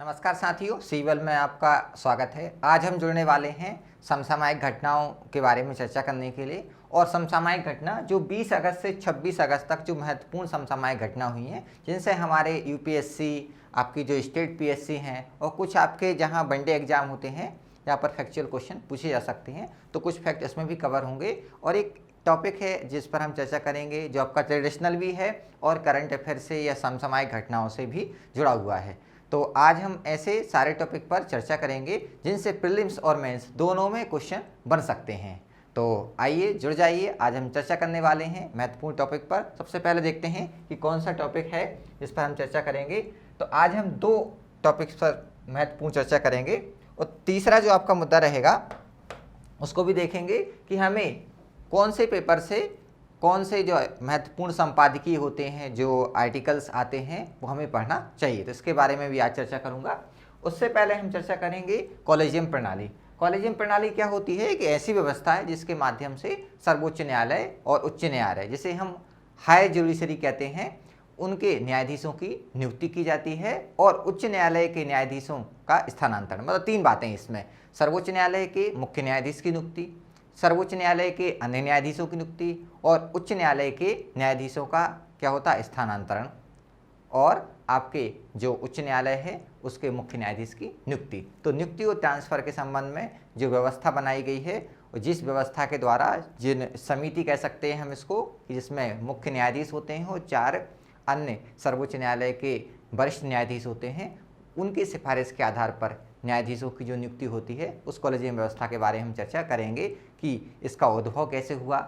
नमस्कार साथियों, सीवल में आपका स्वागत है। आज हम जुड़ने वाले हैं समसामयिक घटनाओं के बारे में चर्चा करने के लिए। और समसामयिक घटना जो 20 अगस्त से 26 अगस्त तक जो महत्वपूर्ण समसामयिक घटना हुई हैं, जिनसे हमारे यूपीएससी, आपकी जो स्टेट पीएससी हैं और कुछ आपके जहां वनडे एग्जाम होते हैं जहाँ पर फैक्चुअल क्वेश्चन पूछे जा सकते हैं, तो कुछ फैक्ट इसमें भी कवर होंगे। और एक टॉपिक है जिस पर हम चर्चा करेंगे जो आपका ट्रेडिशनल भी है और करंट अफेयर से या समसामयिक घटनाओं से भी जुड़ा हुआ है। तो आज हम ऐसे सारे टॉपिक पर चर्चा करेंगे जिनसे प्रीलिम्स और मेंस दोनों में क्वेश्चन बन सकते हैं। तो आइए जुड़ जाइए, आज हम चर्चा करने वाले हैं महत्वपूर्ण टॉपिक पर। सबसे पहले देखते हैं कि कौन सा टॉपिक है जिस पर हम चर्चा करेंगे। तो आज हम दो टॉपिक्स पर महत्वपूर्ण चर्चा करेंगे और तीसरा जो आपका मुद्दा रहेगा उसको भी देखेंगे कि हमें कौन से पेपर से कौन से जो महत्वपूर्ण संपादकीय होते हैं, जो आर्टिकल्स आते हैं, वो हमें पढ़ना चाहिए। तो इसके बारे में भी आज चर्चा करूंगा। उससे पहले हम चर्चा करेंगे कॉलेजियम प्रणाली। कॉलेजियम प्रणाली क्या होती है? एक ऐसी व्यवस्था है जिसके माध्यम से सर्वोच्च न्यायालय और उच्च न्यायालय, जिसे हम हायर जुडिशरी कहते हैं, उनके न्यायाधीशों की नियुक्ति की जाती है और उच्च न्यायालय के न्यायाधीशों का स्थानांतरण। मतलब तीन बातें इसमें: सर्वोच्च न्यायालय के मुख्य न्यायाधीश की नियुक्ति, सर्वोच्च न्यायालय के अन्य न्यायाधीशों की नियुक्ति और उच्च न्यायालय के न्यायाधीशों का क्या होता है? स्थानांतरण। और आपके जो उच्च न्यायालय है उसके मुख्य न्यायाधीश की नियुक्ति। तो नियुक्ति और ट्रांसफ़र के संबंध में जो व्यवस्था बनाई गई है, और जिस व्यवस्था के द्वारा, जिन समिति कह सकते हैं हम इसको, कि जिसमें मुख्य न्यायाधीश होते हैं और 4 अन्य सर्वोच्च न्यायालय के वरिष्ठ न्यायाधीश होते हैं, उनकी सिफारिश के आधार पर न्यायाधीशों की जो नियुक्ति होती है, उस कॉलेजियम व्यवस्था के बारे में हम चर्चा करेंगे कि इसका उद्भव कैसे हुआ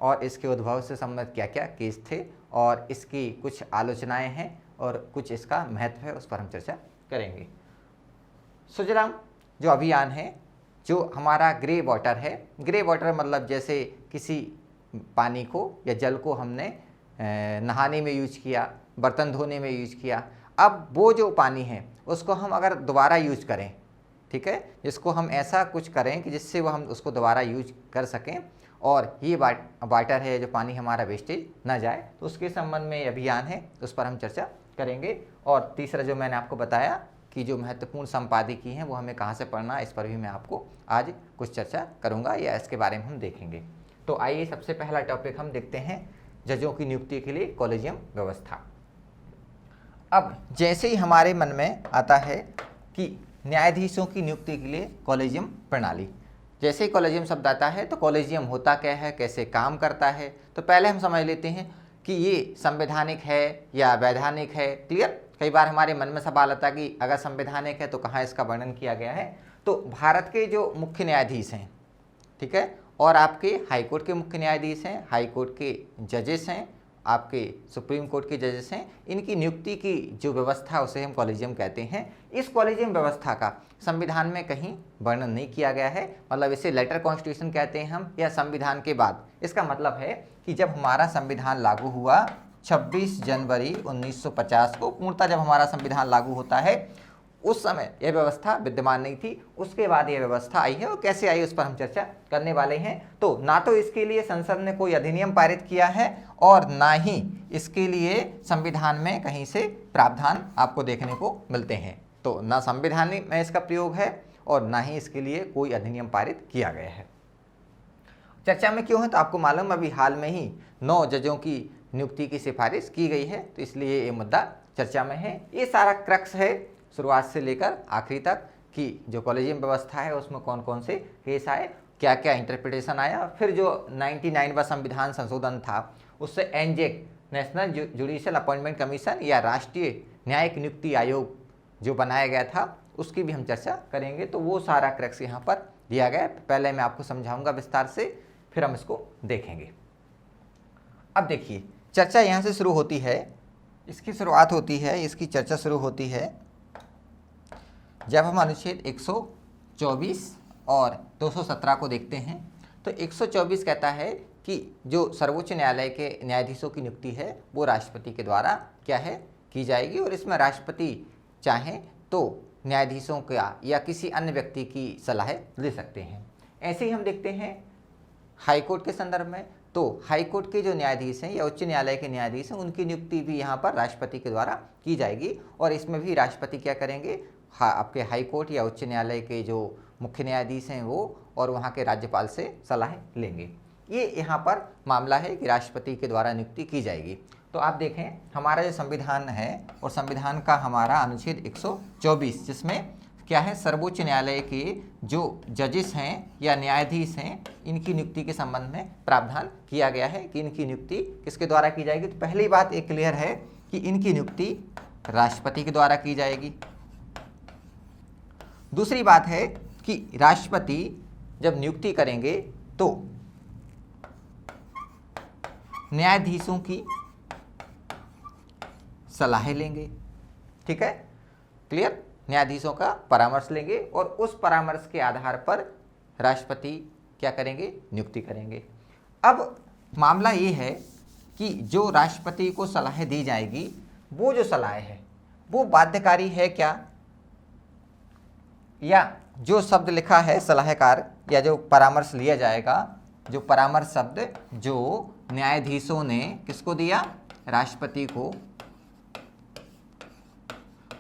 और इसके उद्भव से संबंधित क्या क्या केस थे और इसकी कुछ आलोचनाएं हैं और कुछ इसका महत्व है, उस पर हम चर्चा करेंगे। सुजलाम जो अभियान है, जो हमारा ग्रे वाटर है, ग्रे वाटर मतलब जैसे किसी पानी को या जल को हमने नहाने में यूज किया, बर्तन धोने में यूज किया, अब वो जो पानी है उसको हम अगर दोबारा यूज करें, ठीक है, जिसको हम ऐसा कुछ करें कि जिससे वो हम उसको दोबारा यूज कर सकें और ये वाटर है जो पानी हमारा वेस्टेज ना जाए, तो उसके संबंध में अभियान है, उस पर हम चर्चा करेंगे। और तीसरा जो मैंने आपको बताया कि जो महत्वपूर्ण संपादकीय हैं वो हमें कहाँ से पढ़ना है, इस पर भी मैं आपको आज कुछ चर्चा करूँगा या इसके बारे में हम देखेंगे। तो आइए सबसे पहला टॉपिक हम देखते हैं, जजों की नियुक्ति के लिए कॉलेजियम व्यवस्था। अब जैसे ही हमारे मन में आता है कि न्यायाधीशों की नियुक्ति के लिए कॉलेजियम प्रणाली, जैसे ही कॉलेजियम शब्द आता है तो कॉलेजियम होता क्या है, कैसे काम करता है, तो पहले हम समझ लेते हैं कि ये संवैधानिक है या वैधानिक है। क्लियर? कई बार हमारे मन में सवाल आता है कि अगर संवैधानिक है तो कहाँ इसका वर्णन किया गया है। तो भारत के जो मुख्य न्यायाधीश हैं, ठीक है, और आपके हाईकोर्ट के मुख्य न्यायाधीश हैं, हाईकोर्ट के जजेस हैं, आपके सुप्रीम कोर्ट के जजेस हैं, इनकी नियुक्ति की जो व्यवस्था उसे हम कॉलेजियम कहते हैं। इस कॉलेजियम व्यवस्था का संविधान में कहीं वर्णन नहीं किया गया है, मतलब इसे लेटर कॉन्स्टिट्यूशन कहते हैं हम, या संविधान के बाद। इसका मतलब है कि जब हमारा संविधान लागू हुआ 26 जनवरी 1950 को, पूर्णतः जब हमारा संविधान लागू होता है, उस समय यह व्यवस्था विद्यमान नहीं थी। उसके बाद यह व्यवस्था आई है और कैसे आई उस पर हम चर्चा करने वाले हैं। तो ना तो इसके लिए संसद ने कोई अधिनियम पारित किया है और ना ही इसके लिए संविधान में कहीं से प्रावधान आपको देखने को मिलते हैं। तो ना संविधान में इसका प्रयोग है और ना ही इसके लिए कोई अधिनियम पारित किया गया है। चर्चा में क्यों है? तो आपको मालूम अभी हाल में ही 9 जजों की नियुक्ति की सिफारिश की गई है, तो इसलिए ये मुद्दा चर्चा में है। ये सारा क्रक्स है शुरुआत से लेकर आखिरी तक कि जो कॉलेजियम व्यवस्था है उसमें कौन कौन से केस आए, क्या क्या इंटरप्रिटेशन आया। फिर जो 99वां संविधान संशोधन था, उससे एनजेक, नेशनल जुडिशियल अपॉइंटमेंट कमीशन या राष्ट्रीय न्यायिक नियुक्ति आयोग जो बनाया गया था, उसकी भी हम चर्चा करेंगे। तो वो सारा क्रक्स यहाँ पर दिया गया है। पहले मैं आपको समझाऊंगा विस्तार से, फिर हम इसको देखेंगे। अब देखिए, चर्चा यहाँ से शुरू होती है, इसकी शुरुआत होती है, इसकी चर्चा शुरू होती है जब हम अनुच्छेद 124 और 217 को देखते हैं। तो 124 कहता है कि जो सर्वोच्च न्यायालय के न्यायाधीशों की नियुक्ति है वो राष्ट्रपति के द्वारा क्या है, की जाएगी, और इसमें राष्ट्रपति चाहें तो न्यायाधीशों का या किसी अन्य व्यक्ति की सलाह ले सकते हैं। ऐसे ही हम देखते हैं हाईकोर्ट के संदर्भ में, तो हाईकोर्ट के जो न्यायाधीश हैं या उच्च न्यायालय के न्यायाधीश हैं, उनकी नियुक्ति भी यहाँ पर राष्ट्रपति के द्वारा की जाएगी। और इसमें भी राष्ट्रपति क्या करेंगे, आपके हाई कोर्ट या उच्च न्यायालय के जो मुख्य न्यायाधीश हैं वो, और वहाँ के राज्यपाल से सलाह लेंगे। ये यहाँ पर मामला है कि राष्ट्रपति के द्वारा नियुक्ति की जाएगी। तो आप देखें हमारा जो संविधान है, और संविधान का हमारा अनुच्छेद 124, जिसमें क्या है, सर्वोच्च न्यायालय के जो जजेस हैं या न्यायाधीश हैं, इनकी नियुक्ति के संबंध में प्रावधान किया गया है कि इनकी नियुक्ति किसके द्वारा की जाएगी। तो पहली बात एक क्लियर है कि इनकी नियुक्ति राष्ट्रपति के द्वारा की जाएगी। दूसरी बात है कि राष्ट्रपति जब नियुक्ति करेंगे तो न्यायाधीशों की सलाह लेंगे। ठीक है, क्लियर, न्यायाधीशों का परामर्श लेंगे और उस परामर्श के आधार पर राष्ट्रपति क्या करेंगे, नियुक्ति करेंगे। अब मामला ये है कि जो राष्ट्रपति को सलाह दी जाएगी, वो जो सलाह है वो बाध्यकारी है क्या, या जो शब्द लिखा है सलाहकार या जो परामर्श लिया जाएगा, जो परामर्श शब्द जो न्यायाधीशों ने किसको दिया, राष्ट्रपति को,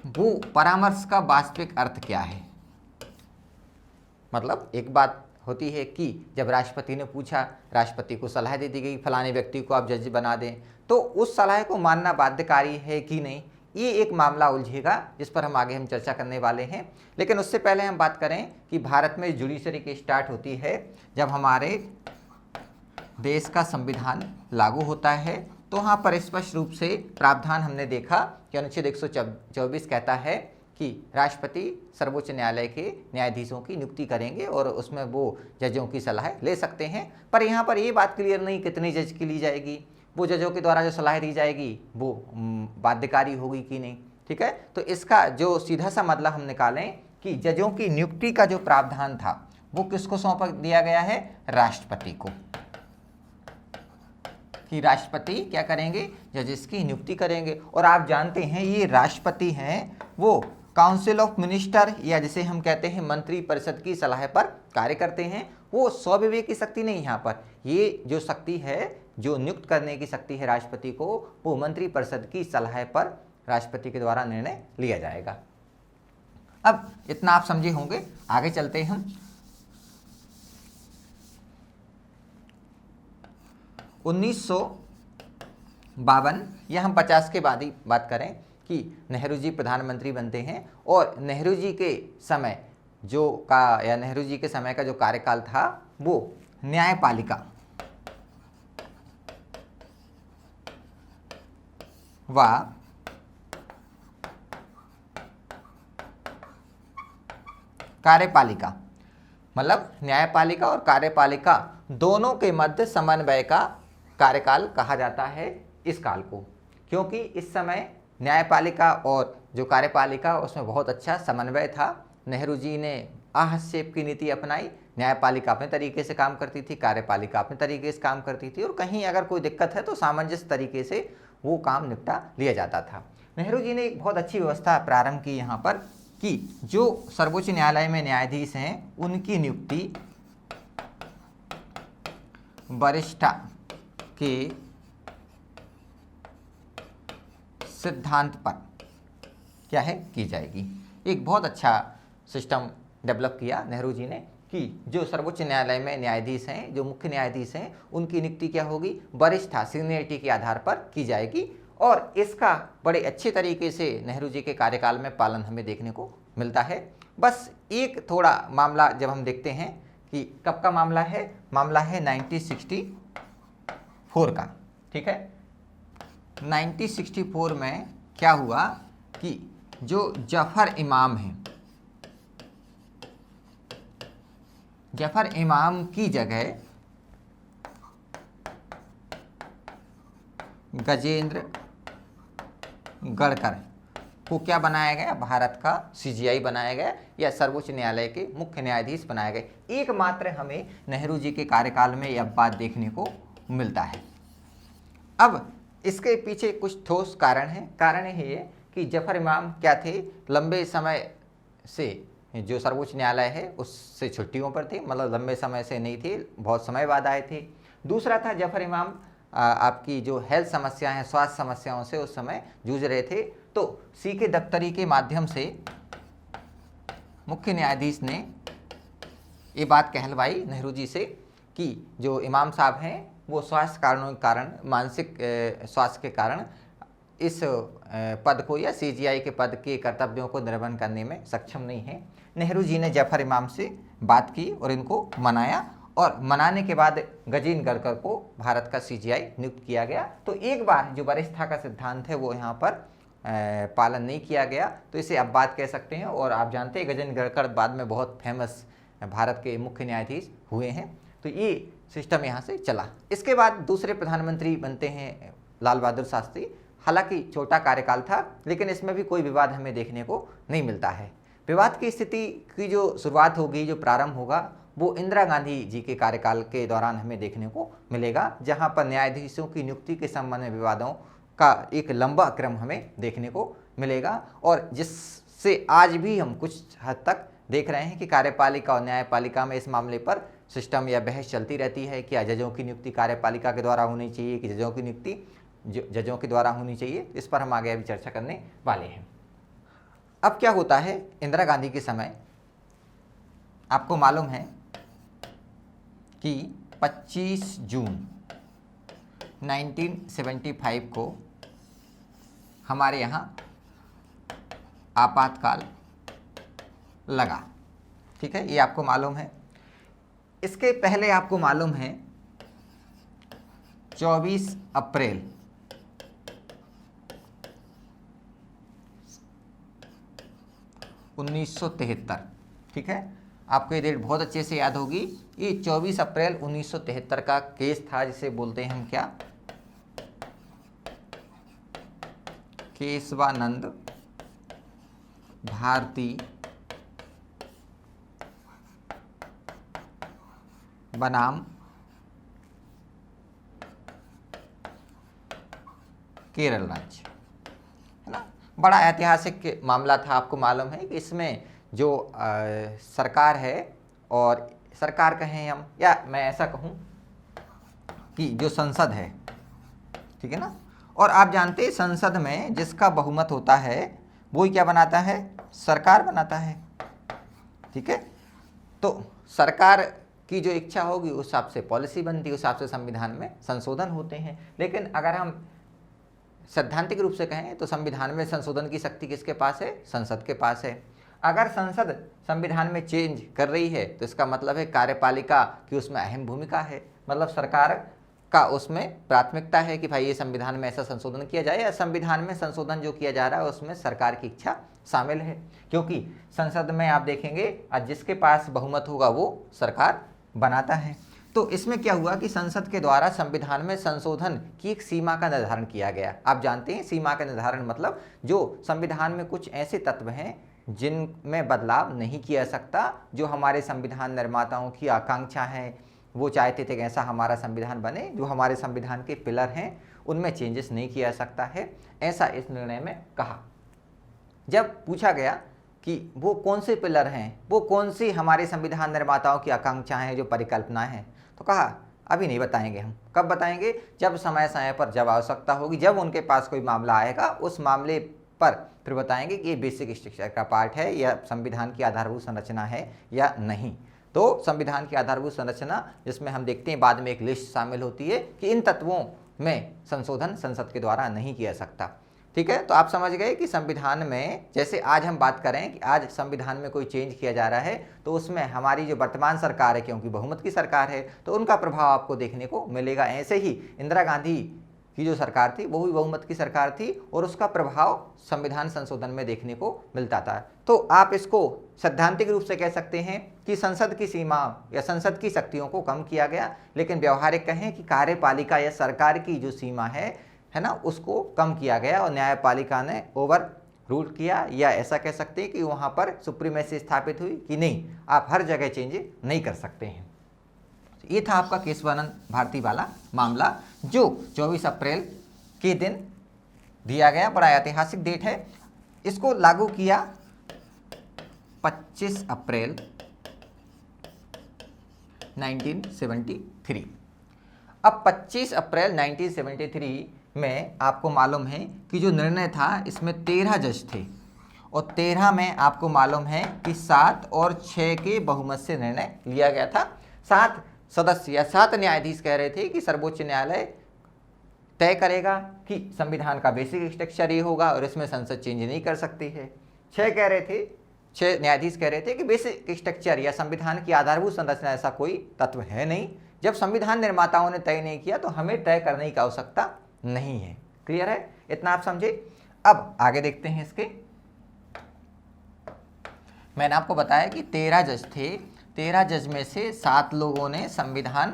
वो परामर्श का वास्तविक अर्थ क्या है। मतलब एक बात होती है कि जब राष्ट्रपति ने पूछा, राष्ट्रपति को सलाह दे दी गई फलाने व्यक्ति को आप जज बना दें, तो उस सलाह को मानना बाध्यकारी है कि नहीं, ये एक मामला उलझेगा जिस पर हम आगे चर्चा करने वाले हैं। लेकिन उससे पहले हम बात करें कि भारत में जुडिशरी की स्टार्ट होती है जब हमारे देश का संविधान लागू होता है। तो वहाँ पर स्पष्ट रूप से प्रावधान हमने देखा कि अनुच्छेद 124 कहता है कि राष्ट्रपति सर्वोच्च न्यायालय के न्यायाधीशों की नियुक्ति करेंगे और उसमें वो जजों की सलाह ले सकते हैं। पर यहाँ पर ये बात क्लियर नहीं कितने जज की ली जाएगी, वो जजों के द्वारा जो सलाह दी जाएगी वो बाध्यकारी होगी कि नहीं। ठीक है, तो इसका जो सीधा सा मतलब हम निकालें कि जजों की नियुक्ति का जो प्रावधान था वो किसको सौंप दिया गया है, राष्ट्रपति को, कि राष्ट्रपति क्या करेंगे, जजेस की नियुक्ति करेंगे। और आप जानते हैं ये राष्ट्रपति हैं वो काउंसिल ऑफ मिनिस्टर या जिसे हम कहते हैं मंत्री परिषद की सलाह पर कार्य करते हैं। वो स्वविवेक की शक्ति नहीं, यहाँ पर ये जो शक्ति है, जो नियुक्त करने की शक्ति है राष्ट्रपति को, वो मंत्री परिषद की सलाह पर राष्ट्रपति के द्वारा निर्णय लिया जाएगा। अब इतना आप समझे होंगे, आगे चलते हैं हम। 1952 या हम 50 के बाद ही बात करें कि नेहरू जी प्रधानमंत्री बनते हैं, और नेहरू जी के समय नेहरू जी के समय का जो कार्यकाल था वो न्यायपालिका व कार्यपालिका, मतलब न्यायपालिका और कार्यपालिका दोनों के मध्य समन्वय का कार्यकाल कहा जाता है इस काल को, क्योंकि इस समय न्यायपालिका और जो कार्यपालिका उसमें बहुत अच्छा समन्वय था। नेहरू जी ने आहस्तेप की नीति अपनाई, न्यायपालिका अपने तरीके से काम करती थी, कार्यपालिका अपने तरीके से काम करती थी, और कहीं अगर कोई दिक्कत है तो सामंजस्य तरीके से वो काम निपटा लिया जाता था। नेहरू जी ने एक बहुत अच्छी व्यवस्था प्रारंभ की यहाँ पर कि जो सर्वोच्च न्यायालय में न्यायाधीश हैं उनकी नियुक्ति वरिष्ठता के सिद्धांत पर क्या है, की जाएगी। एक बहुत अच्छा सिस्टम डेवलप किया नेहरू जी ने कि जो सर्वोच्च न्यायालय में न्यायाधीश हैं, जो मुख्य न्यायाधीश हैं, उनकी नियुक्ति क्या होगी, वरिष्ठता सीनियरिटी के आधार पर की जाएगी। और इसका बड़े अच्छे तरीके से नेहरू जी के कार्यकाल में पालन हमें देखने को मिलता है। बस एक थोड़ा मामला जब हम देखते हैं कि कब का मामला है 1964 का। ठीक है, 1964 में क्या हुआ कि जो जफर इमाम हैं, जफर इमाम की जगह गजेंद्र गढ़कर को क्या बनाया गया, भारत का CJI बनाया गया या सर्वोच्च न्यायालय के मुख्य न्यायाधीश बनाए गए। एकमात्र हमें नेहरू जी के कार्यकाल में यह बात देखने को मिलता है। अब इसके पीछे कुछ ठोस कारण है। कारण ये कि जफर इमाम क्या थे, लंबे समय से जो सर्वोच्च न्यायालय है उससे छुट्टियों पर थे, मतलब लंबे समय से नहीं थे, बहुत समय बाद आए थे। दूसरा था जफर इमाम आपकी जो हेल्थ समस्या है, स्वास्थ्य समस्याओं से उस समय जूझ रहे थे। तो सीके दफ्तरी के माध्यम से मुख्य न्यायाधीश ने ये बात कहलवाई नेहरू जी से कि जो इमाम साहब हैं वो स्वास्थ्य कारणों के कारण, मानसिक स्वास्थ्य के कारण इस पद को या सीजीआई के पद के कर्तव्यों को निर्वहन करने में सक्षम नहीं है। नेहरू जी ने जफर इमाम से बात की और इनको मनाया, और मनाने के बाद गजीन गढ़कर को भारत का सीजीआई नियुक्त किया गया। तो एक बार जो वरिष्ठता का सिद्धांत है वो यहाँ पर पालन नहीं किया गया, तो इसे अब बात कह सकते हैं। और आप जानते हैं गजेंद्र गढ़कर बाद में बहुत फेमस भारत के मुख्य न्यायाधीश हुए हैं। तो ये सिस्टम यहाँ से चला। इसके बाद दूसरे प्रधानमंत्री बनते हैं लाल बहादुर शास्त्री। हालांकि छोटा कार्यकाल था, लेकिन इसमें भी कोई विवाद हमें देखने को नहीं मिलता है। विवाद की स्थिति की जो शुरुआत होगी, जो प्रारंभ होगा, वो इंदिरा गांधी जी के कार्यकाल के दौरान हमें देखने को मिलेगा, जहाँ पर न्यायाधीशों की नियुक्ति के संबंध में विवादों का एक लंबा क्रम हमें देखने को मिलेगा, और जिससे आज भी हम कुछ हद तक देख रहे हैं कि कार्यपालिका और न्यायपालिका में इस मामले पर सिस्टम या बहस चलती रहती है। क्या जजों की नियुक्ति कार्यपालिका के द्वारा होनी चाहिए कि जजों की नियुक्ति जजों के द्वारा होनी चाहिए? इस पर हम आगे अभी चर्चा करने वाले हैं। अब क्या होता है, इंदिरा गांधी के समय आपको मालूम है कि 25 जून 1975 को हमारे यहाँ आपातकाल लगा। ठीक है, ये आपको मालूम है। इसके पहले आपको मालूम है 24 अप्रैल 1973, ठीक है, आपको ये डेट बहुत अच्छे से याद होगी। ये 24 अप्रैल 1973 का केस था, जिसे बोलते हैं हम क्या, केशवानंद भारती बनाम केरल राज्य, है ना। बड़ा ऐतिहासिक मामला था। आपको मालूम है कि इसमें जो सरकार है, और सरकार कहें हम, या मैं ऐसा कहूँ कि जो संसद है, ठीक है ना, और आप जानते हैं संसद में जिसका बहुमत होता है वो क्या बनाता है, सरकार बनाता है। ठीक है, तो सरकार की जो इच्छा होगी उस हिसाब से पॉलिसी बनती है, उस हिसाब से संविधान में संशोधन होते हैं। लेकिन अगर हम सैद्धांतिक रूप से कहें तो संविधान में संशोधन की शक्ति किसके पास है, संसद के पास है। अगर संसद संविधान में चेंज कर रही है तो इसका मतलब है कार्यपालिका की उसमें अहम भूमिका है, मतलब सरकार का उसमें प्राथमिकता है कि भाई ये संविधान में ऐसा संशोधन किया जाए, या संविधान में संशोधन जो किया जा रहा है उसमें सरकार की इच्छा शामिल है। क्योंकि संसद में आप देखेंगे जिसके पास बहुमत होगा वो सरकार बनाता है। तो इसमें क्या हुआ कि संसद के द्वारा संविधान में संशोधन की एक सीमा का निर्धारण किया गया। आप जानते हैं सीमा का निर्धारण मतलब जो संविधान में कुछ ऐसे तत्व हैं जिनमें बदलाव नहीं किया सकता, जो हमारे संविधान निर्माताओं की आकांक्षा है, वो चाहते थे कि ऐसा हमारा संविधान बने, जो हमारे संविधान के पिलर हैं उनमें चेंजेस नहीं किया जा सकता है, ऐसा इस निर्णय में कहा। जब पूछा गया कि वो कौन से पिलर हैं, वो कौन सी हमारे संविधान निर्माताओं की आकांक्षाएं हैं, जो परिकल्पना है, तो कहा अभी नहीं बताएंगे हम। कब बताएंगे? जब समय समय पर, जब आवश्यकता होगी, जब उनके पास कोई मामला आएगा उस मामले पर फिर बताएंगे कि ये बेसिक स्ट्रक्चर का पार्ट है या संविधान की आधारभूत संरचना है या नहीं। तो संविधान की आधारभूत संरचना जिसमें हम देखते हैं बाद में एक लिस्ट शामिल होती है कि इन तत्वों में संशोधन संसद के द्वारा नहीं किया सकता। ठीक है, तो आप समझ गए कि संविधान में, जैसे आज हम बात करें कि आज संविधान में कोई चेंज किया जा रहा है तो उसमें हमारी जो वर्तमान सरकार है, क्योंकि बहुमत की सरकार है, तो उनका प्रभाव आपको देखने को मिलेगा। ऐसे ही इंदिरा गांधी की जो सरकार थी वो भी बहुमत की सरकार थी और उसका प्रभाव संविधान संशोधन में देखने को मिलता था। तो आप इसको सैद्धांतिक रूप से कह सकते हैं कि संसद की सीमा या संसद की शक्तियों को कम किया गया, लेकिन व्यवहारिक कहें कि कार्यपालिका या सरकार की जो सीमा है ना, उसको कम किया गया और न्यायपालिका ने ओवर रूल किया, या ऐसा कह सकते हैं कि वहाँ पर सुप्रीमेसी स्थापित हुई कि नहीं, आप हर जगह चेंज नहीं कर सकते हैं। ये था आपका केशवानंद भारती वाला मामला, जो 24 अप्रैल के दिन दिया गया। बड़ा ऐतिहासिक डेट है। इसको लागू किया 25 अप्रैल 1973। अब 25 अप्रैल 1973 में आपको मालूम है कि जो निर्णय था इसमें 13 जज थे और 13 में आपको मालूम है कि 7 और 6 के बहुमत से निर्णय लिया गया था। 7 सदस्य या 7 न्यायाधीश कह रहे थे कि सर्वोच्च न्यायालय तय करेगा कि संविधान का बेसिक स्ट्रक्चर ये होगा और इसमें संसद चेंज नहीं कर सकती है। 6 न्यायाधीश कह रहे थे कि बेसिक स्ट्रक्चर या संविधान की आधारभूत संरचना ऐसा कोई तत्व है नहीं, जब संविधान निर्माताओं ने तय नहीं किया तो हमें तय करने की आवश्यकता नहीं है। क्लियर है, इतना आप समझे। अब आगे देखते हैं इसके। मैंने आपको बताया कि 13 जज थे, 13 जज में से 7 लोगों ने संविधान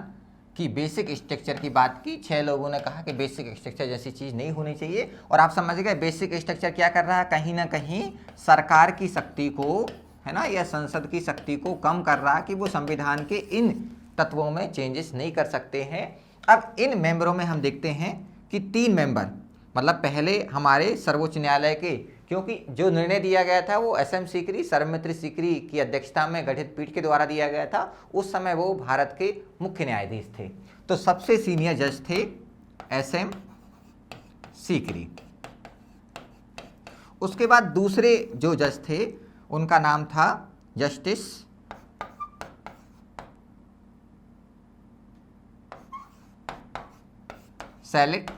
की बेसिक स्ट्रक्चर की बात की, 6 लोगों ने कहा कि बेसिक स्ट्रक्चर जैसी चीज़ नहीं होनी चाहिए। और आप समझ गए बेसिक स्ट्रक्चर क्या कर रहा है, कहीं ना कहीं सरकार की शक्ति को, है ना, या संसद की शक्ति को कम कर रहा है कि वो संविधान के इन तत्वों में चेंजेस नहीं कर सकते हैं। अब इन मेंबरों में हम देखते हैं कि 3 मेंबर, मतलब पहले हमारे सर्वोच्च न्यायालय के, क्योंकि जो निर्णय दिया गया था वो SM सीकरी, सर्वमित्र सीकरी की अध्यक्षता में गठित पीठ के द्वारा दिया गया था। उस समय वो भारत के मुख्य न्यायाधीश थे। तो सबसे सीनियर जज थे SM सीकरी। उसके बाद दूसरे जो जज थे उनका नाम था जस्टिस सैलिट,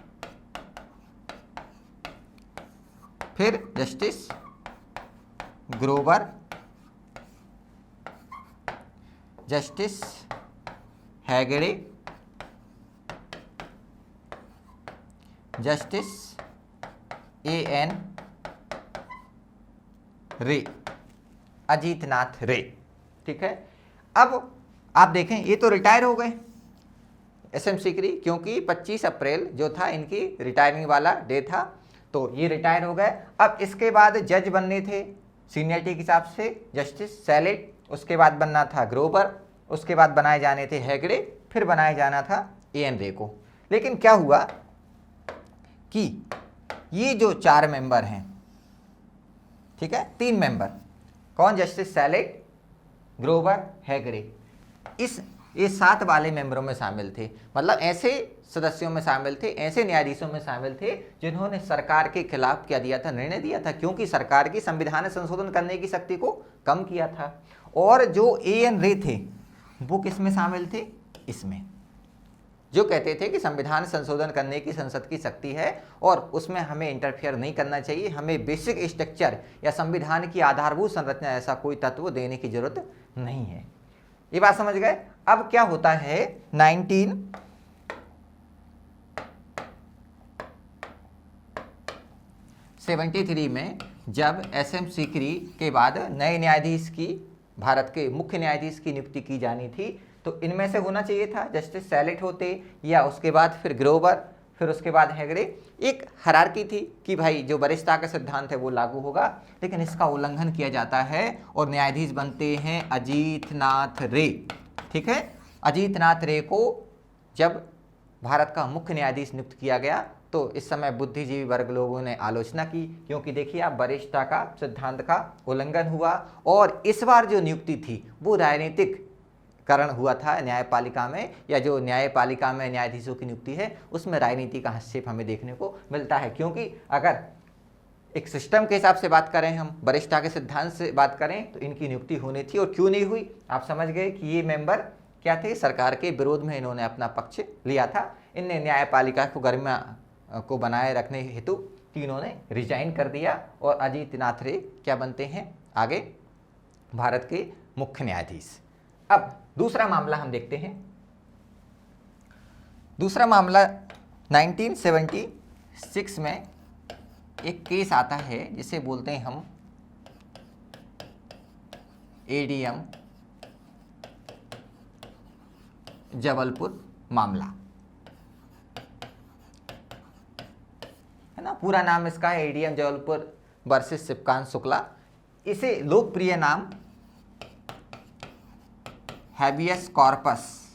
फिर justice Grover, justice Hegde, justice AN रे, अजीतनाथ रे। ठीक है, अब आप देखें ये तो रिटायर हो गए SM सीकरी, क्योंकि 25 अप्रैल जो था इनकी रिटायरिंग वाला डे था, तो ये रिटायर हो गए। अब इसके बाद जज बनने थे सीनियरिटी के हिसाब से जस्टिस सैलिट, उसके बाद बनना था ग्रोवर, उसके बाद बनाए जाने थे हेगड़े, फिर बनाया जाना था AN रे को। लेकिन क्या हुआ कि ये जो 4 मेंबर हैं, ठीक है, 3 मेंबर कौन, जस्टिस सैलिट, ग्रोवर, हेगड़े, ये 7 वाले मेंबरों में शामिल थे। मतलब ऐसे सदस्यों में शामिल थे, ऐसे न्यायाधीशों में शामिल थे जिन्होंने सरकार के खिलाफ क्या दिया था, निर्णय दिया था, क्योंकि सरकार की संविधान संशोधन करने की शक्ति को कम किया था। और जो AN रे थे वो किस में शामिल थे, इसमें, जो कहते थे कि संविधान संशोधन करने की संसद की शक्ति है और उसमें हमें इंटरफेयर नहीं करना चाहिए, हमें बेसिक स्ट्रक्चर या संविधान की आधारभूत संरचना ऐसा कोई तत्व देने की जरूरत नहीं है। ये बात समझ गए। अब क्या होता है, 1973 में जब SM सीकरी के बाद नए न्यायाधीश की, भारत के मुख्य न्यायाधीश की नियुक्ति की जानी थी, तो इनमें से होना चाहिए था जस्टिस सैलिट होते, या उसके बाद फिर ग्रोवर, फिर उसके बाद हेगड़े। एक हायरार्की थी कि भाई जो वरिष्ठता का सिद्धांत है वो लागू होगा, लेकिन इसका उल्लंघन किया जाता है और न्यायाधीश बनते हैं अजीतनाथ रे। ठीक है, अजीतनाथ रे को जब भारत का मुख्य न्यायाधीश नियुक्त किया गया तो इस समय बुद्धिजीवी वर्ग लोगों ने आलोचना की, क्योंकि देखिए आप वरिष्ठता का सिद्धांत का उल्लंघन हुआ। और इस बार जो नियुक्ति थी वो राजनीतिक करण हुआ था न्यायपालिका में, या जो न्यायपालिका में न्यायाधीशों की नियुक्ति है उसमें राजनीति का हस्तक्षेप हमें देखने को मिलता है। क्योंकि अगर एक सिस्टम के हिसाब से बात करें, हम वरिष्ठता के सिद्धांत से बात करें, तो इनकी नियुक्ति होनी थी और क्यों नहीं हुई, आप समझ गए कि ये मेंबर क्या थे, सरकार के विरोध में इन्होंने अपना पक्ष लिया था। इनने न्यायपालिका को गरिमा को बनाए रखने हेतु तीनों ने रिजाइन कर दिया और अजीतनाथ रे क्या बनते हैं आगे, भारत के मुख्य न्यायाधीश। अब दूसरा मामला हम देखते हैं। दूसरा मामला 1976 में एक केस आता है जिसे बोलते हैं हम ADM जबलपुर मामला, है ना, पूरा नाम इसका है ADM जबलपुर वर्सेस शिवकांत शुक्ला। इसे लोकप्रिय नाम हैबियस कॉर्पस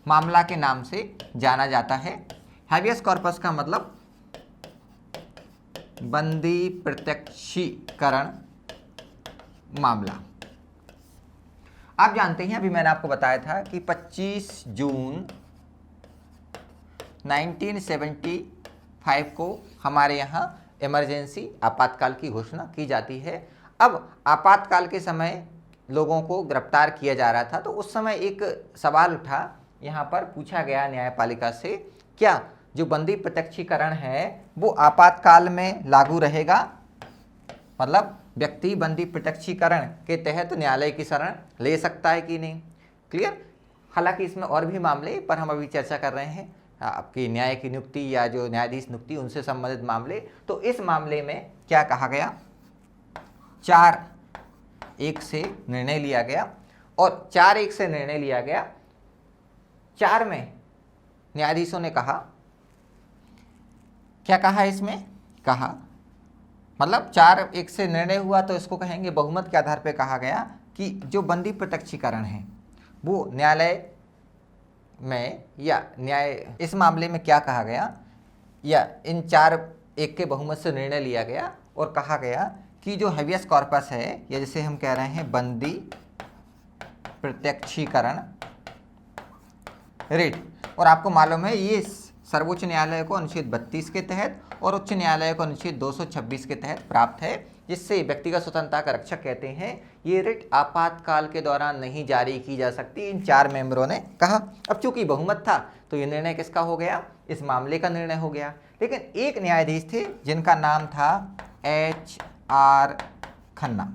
मामला के नाम से जाना जाता है। हैबियस कॉर्पस का मतलब बंदी प्रत्यक्षीकरण मामला। आप जानते हैं, अभी मैंने आपको बताया था कि 25 जून 5 को हमारे यहाँ इमरजेंसी आपातकाल की घोषणा की जाती है। अब आपातकाल के समय लोगों को गिरफ्तार किया जा रहा था, तो उस समय एक सवाल उठा, यहाँ पर पूछा गया न्यायपालिका से, क्या जो बंदी प्रत्यक्षीकरण है वो आपातकाल में लागू रहेगा, मतलब व्यक्ति बंदी प्रत्यक्षीकरण के तहत न्यायालय की शरण ले सकता है कि नहीं। क्लियर। हालांकि इसमें और भी मामले, पर हम अभी चर्चा कर रहे हैं आपकी न्याय की नियुक्ति या जो न्यायाधीश नियुक्ति उनसे संबंधित मामले। तो इस मामले में क्या कहा गया, 4-1 से निर्णय लिया गया, और 4-1 से निर्णय लिया गया। 4 में न्यायाधीशों ने कहा, क्या कहा इसमें, कहा मतलब 4-1 से निर्णय हुआ तो इसको कहेंगे बहुमत के आधार पर कहा गया कि जो बंदी प्रत्यक्षीकरण है वो न्यायालय में या न्याय, इस मामले में क्या कहा गया, या इन 4-1 के बहुमत से निर्णय लिया गया और कहा गया कि जो हेवियस कॉर्पस है, या जिसे हम कह रहे हैं बंदी प्रत्यक्षीकरण रिट, और आपको मालूम है ये सर्वोच्च न्यायालय को अनुच्छेद 32 के तहत और उच्च न्यायालय को अनुच्छेद 226 के तहत प्राप्त है, जिससे व्यक्तिगत स्वतंत्रता का रक्षक कहते हैं। ये रिट आपातकाल के दौरान नहीं जारी की जा सकती, इन 4 मेंबरों ने कहा। अब चूंकि बहुमत था तो ये निर्णय किसका हो गया, इस मामले का निर्णय हो गया। लेकिन एक न्यायाधीश थे जिनका नाम था HR खन्ना।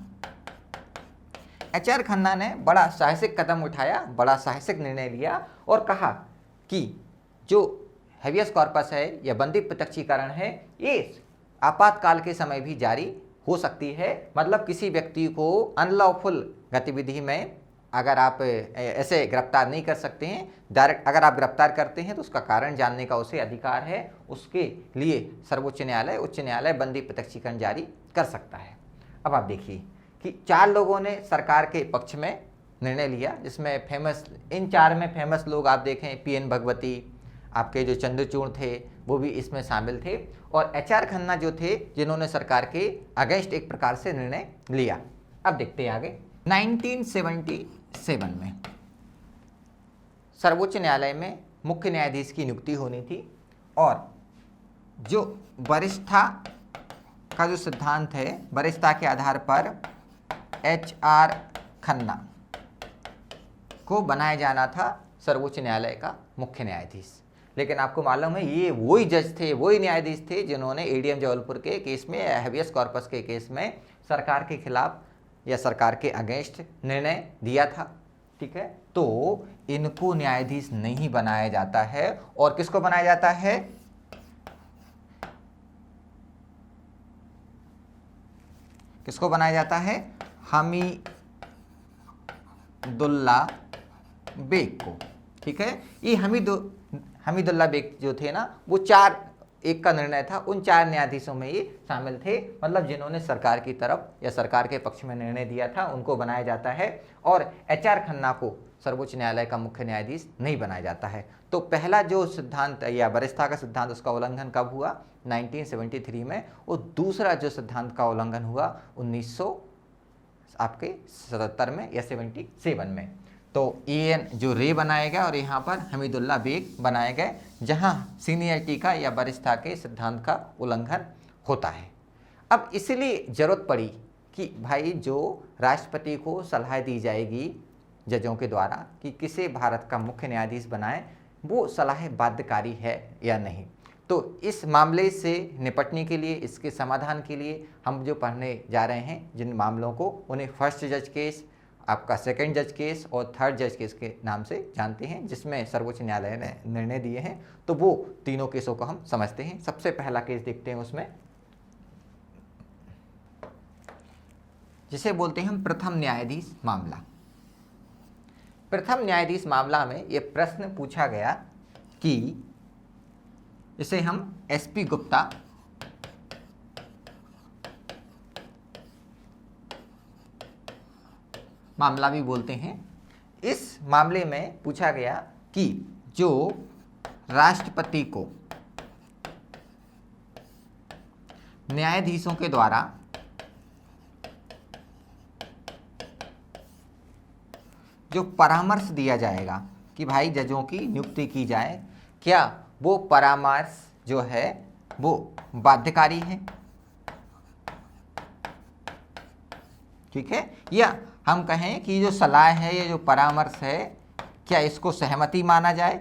HR खन्ना ने बड़ा साहसिक कदम उठाया, बड़ा साहसिक निर्णय लिया और कहा कि जो हेवियस कॉर्पस है या बंदी प्रत्यक्षीकरण है ये आपातकाल के समय भी जारी हो सकती है। मतलब किसी व्यक्ति को अनलॉफुल गतिविधि में अगर आप ऐसे गिरफ्तार नहीं कर सकते हैं, डायरेक्ट अगर आप गिरफ्तार करते हैं तो उसका कारण जानने का उसे अधिकार है, उसके लिए सर्वोच्च न्यायालय, उच्च न्यायालय बंदी प्रत्यक्षीकरण जारी कर सकता है। अब आप देखिए कि 4 लोगों ने सरकार के पक्ष में निर्णय लिया, जिसमें फेमस, इन 4 में फेमस लोग आप देखें PN भगवती, आपके जो चंद्रचूड़ थे वो भी इसमें शामिल थे, और HR खन्ना जो थे जिन्होंने सरकार के अगेंस्ट एक प्रकार से निर्णय लिया। अब देखते हैं आगे। 1977 में सर्वोच्च न्यायालय में मुख्य न्यायाधीश की नियुक्ति होनी थी, और जो वरिष्ठता का जो सिद्धांत है, वरिष्ठता के आधार पर HR खन्ना को बनाया जाना था सर्वोच्च न्यायालय का मुख्य न्यायाधीश। लेकिन आपको मालूम है ये वही जज थे, वही न्यायाधीश थे जिन्होंने ADM जबलपुर के केस में, हेवियस कॉर्पस के केस में सरकार के खिलाफ या सरकार के अगेंस्ट निर्णय दिया था। ठीक है, तो इनको न्यायाधीश नहीं बनाया जाता है, और किसको बनाया जाता है, किसको बनाया जाता है, हमीदुल्ला बेग को। ठीक है, ये हमीदुल्ला बेग जो थे ना, वो 4-1 का निर्णय था, उन 4 न्यायाधीशों में ये शामिल थे। मतलब जिन्होंने सरकार की तरफ या सरकार के पक्ष में निर्णय दिया था उनको बनाया जाता है, और HR खन्ना को सर्वोच्च न्यायालय का मुख्य न्यायाधीश नहीं बनाया जाता है। तो पहला जो सिद्धांत या वरिष्ठता का सिद्धांत, उसका उल्लंघन कब हुआ, 1973 में, और दूसरा जो सिद्धांत का उल्लंघन हुआ 1977 में या 77 में। तो AN जो रे बनाए गए और यहाँ पर हमीदुल्ला बेग बनाए गए, जहाँ सीनियरिटी का या वरिष्ठता के सिद्धांत का उल्लंघन होता है। अब इसलिए जरूरत पड़ी कि भाई जो राष्ट्रपति को सलाह दी जाएगी जजों के द्वारा कि किसे भारत का मुख्य न्यायाधीश बनाएं, वो सलाह बाध्यकारी है या नहीं। तो इस मामले से निपटने के लिए, इसके समाधान के लिए हम जो पढ़ने जा रहे हैं जिन मामलों को, उन्हें फर्स्ट जज केस, आपका सेकंड जज केस और थर्ड जज केस के नाम से जानते हैं, जिसमें सर्वोच्च न्यायालय ने निर्णय दिए हैं। तो वो तीनों केसों को हम समझते हैं। सबसे पहला केस देखते हैं उसमें, जिसे बोलते हैं हम प्रथम न्यायाधीश मामला। प्रथम न्यायाधीश मामला में ये प्रश्न पूछा गया कि इसे हम SP गुप्ता मामला भी बोलते हैं। इस मामले में पूछा गया कि जो राष्ट्रपति को न्यायाधीशों के द्वारा जो परामर्श दिया जाएगा कि भाई जजों की नियुक्ति की जाए, क्या वो परामर्श जो है वो बाध्यकारी है, ठीक है। या हम कहें कि जो सलाह है या जो परामर्श है, क्या इसको सहमति माना जाए।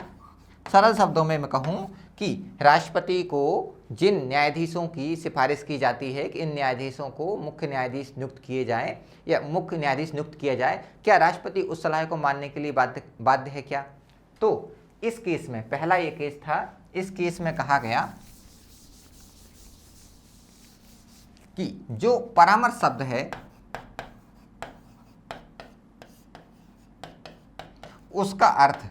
सरल शब्दों में मैं कहूं कि राष्ट्रपति को जिन न्यायाधीशों की सिफारिश की जाती है कि इन न्यायाधीशों को मुख्य न्यायाधीश नियुक्त किए जाएं या मुख्य न्यायाधीश नियुक्त किया जाए, क्या राष्ट्रपति उस सलाह को मानने के लिए बाध्य है क्या। तो इस केस में, पहला ये केस था, इस केस में कहा गया कि जो परामर्श शब्द है उसका अर्थ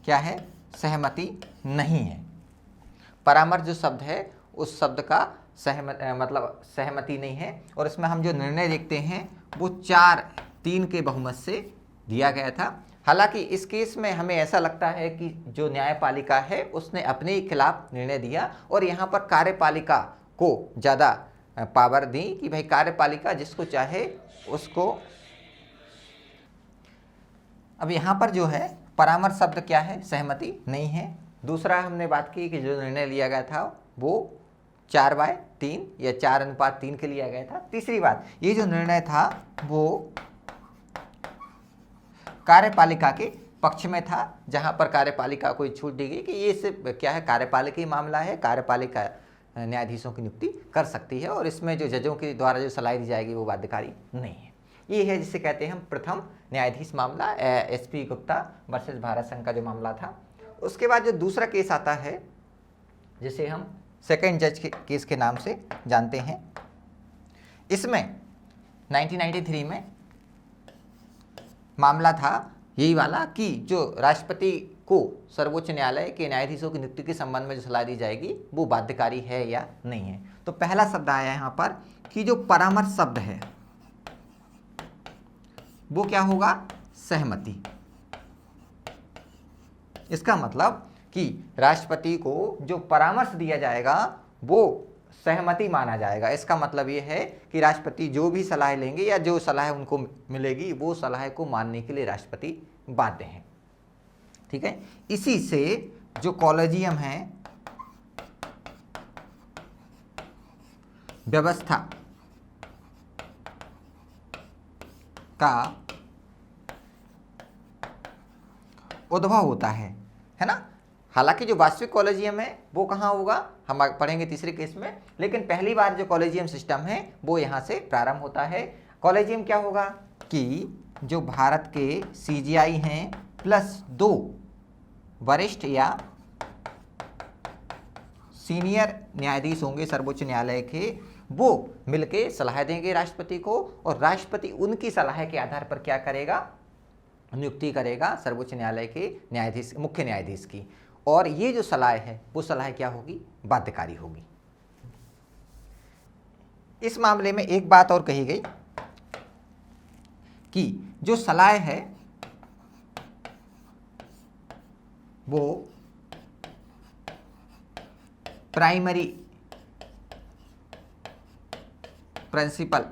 क्या है, सहमति नहीं है। परामर्श जो शब्द है उस शब्द का मतलब सहमति नहीं है। और इसमें हम जो निर्णय देखते हैं वो 4-3 के बहुमत से दिया गया था। हालांकि इस केस में हमें ऐसा लगता है कि जो न्यायपालिका है उसने अपने ही खिलाफ निर्णय दिया और यहाँ पर कार्यपालिका को ज़्यादा पावर दी कि भाई कार्यपालिका जिसको चाहे उसको। अब यहाँ पर जो है परामर्श शब्द क्या है, सहमति नहीं है। दूसरा हमने बात की कि जो निर्णय लिया गया था वो 4/3 या 4:3 के लिया गया था। तीसरी बात, ये जो निर्णय था वो कार्यपालिका के पक्ष में था, जहां पर कार्यपालिका को छूट दी गई कि ये सिर्फ क्या है, कार्यपालिका ही मामला है, कार्यपालिका न्यायाधीशों की नियुक्ति कर सकती है और इसमें जो जजों के द्वारा जो सलाह दी जाएगी वो बाध्यकारी नहीं है। ये है जिसे कहते हैं हम प्रथम न्यायाधीश मामला, SP गुप्ता वर्सेस भारत संघ का जो मामला था। उसके बाद जो दूसरा केस आता है जिसे हम सेकंड जज के केस के नाम से जानते हैं, इसमें 1993 में मामला था यही वाला कि जो राष्ट्रपति को सर्वोच्च न्यायालय के न्यायाधीशों की नियुक्ति के संबंध में जो सलाह दी जाएगी वो बाध्यकारी है या नहीं है। तो पहला शब्द आया यहाँ पर कि जो परामर्श शब्द है वो क्या होगा, सहमति। इसका मतलब कि राष्ट्रपति को जो परामर्श दिया जाएगा वो सहमति माना जाएगा। इसका मतलब ये है कि राष्ट्रपति जो भी सलाह लेंगे या जो सलाह उनको मिलेगी वो सलाह को मानने के लिए राष्ट्रपति बाध्य हैं, ठीक है। इसी से जो कॉलेजियम है व्यवस्था का उद्भव होता है ना। हालांकि जो वास्तविक कॉलेजियम है वो कहाँ होगा, हम पढ़ेंगे तीसरे केस में, लेकिन पहली बार जो कॉलेजियम सिस्टम है वो यहाँ से प्रारंभ होता है। कॉलेजियम क्या होगा कि जो भारत के CGI हैं प्लस 2 वरिष्ठ या सीनियर न्यायाधीश होंगे सर्वोच्च न्यायालय के, वो मिलके सलाह देंगे राष्ट्रपति को और राष्ट्रपति उनकी सलाह के आधार पर क्या करेगा, नियुक्ति करेगा सर्वोच्च न्यायालय के न्यायाधीश, मुख्य न्यायाधीश की। और ये जो सलाह है वो सलाह क्या होगी, बाध्यकारी होगी। इस मामले में एक बात और कही गई कि जो सलाह है वो प्राइमरी प्रिंसिपल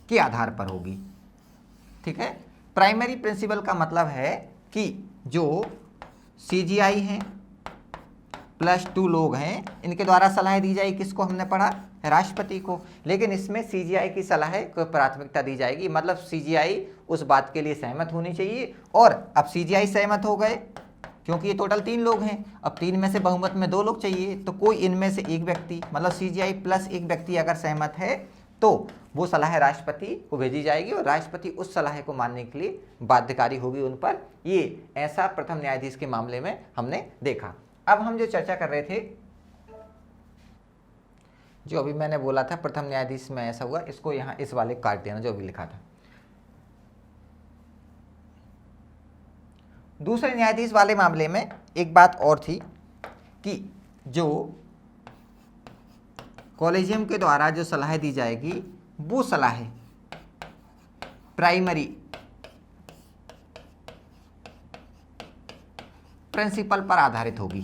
के आधार पर होगी, ठीक है। प्राइमरी प्रिंसिपल का मतलब है कि जो CGI हैं प्लस 2 लोग हैं इनके द्वारा सलाह दी जाएगी, किसको हमने पढ़ा, राष्ट्रपति को। लेकिन इसमें CGI की सलाह को प्राथमिकता दी जाएगी, मतलब CGI उस बात के लिए सहमत होनी चाहिए। और अब CGI सहमत हो गए क्योंकि ये टोटल 3 लोग हैं, अब 3 में से बहुमत में 2 लोग चाहिए, तो कोई इनमें से एक व्यक्ति, मतलब CGI प्लस एक व्यक्ति अगर सहमत है तो वो सलाह राष्ट्रपति को भेजी जाएगी और राष्ट्रपति उस सलाह को मानने के लिए बाध्यकारी होगी उन पर। ये ऐसा प्रथम न्यायाधीश के मामले में हमने देखा। अब हम जो चर्चा कर रहे थे, जो अभी मैंने बोला था प्रथम न्यायाधीश में ऐसा हुआ, इसको यहाँ इस वाले काट देना जो अभी लिखा था। दूसरे न्यायाधीश वाले मामले में एक बात और थी कि जो कॉलेजियम के द्वारा जो सलाह दी जाएगी वो सलाह प्राइमरी प्रिंसिपल पर आधारित होगी।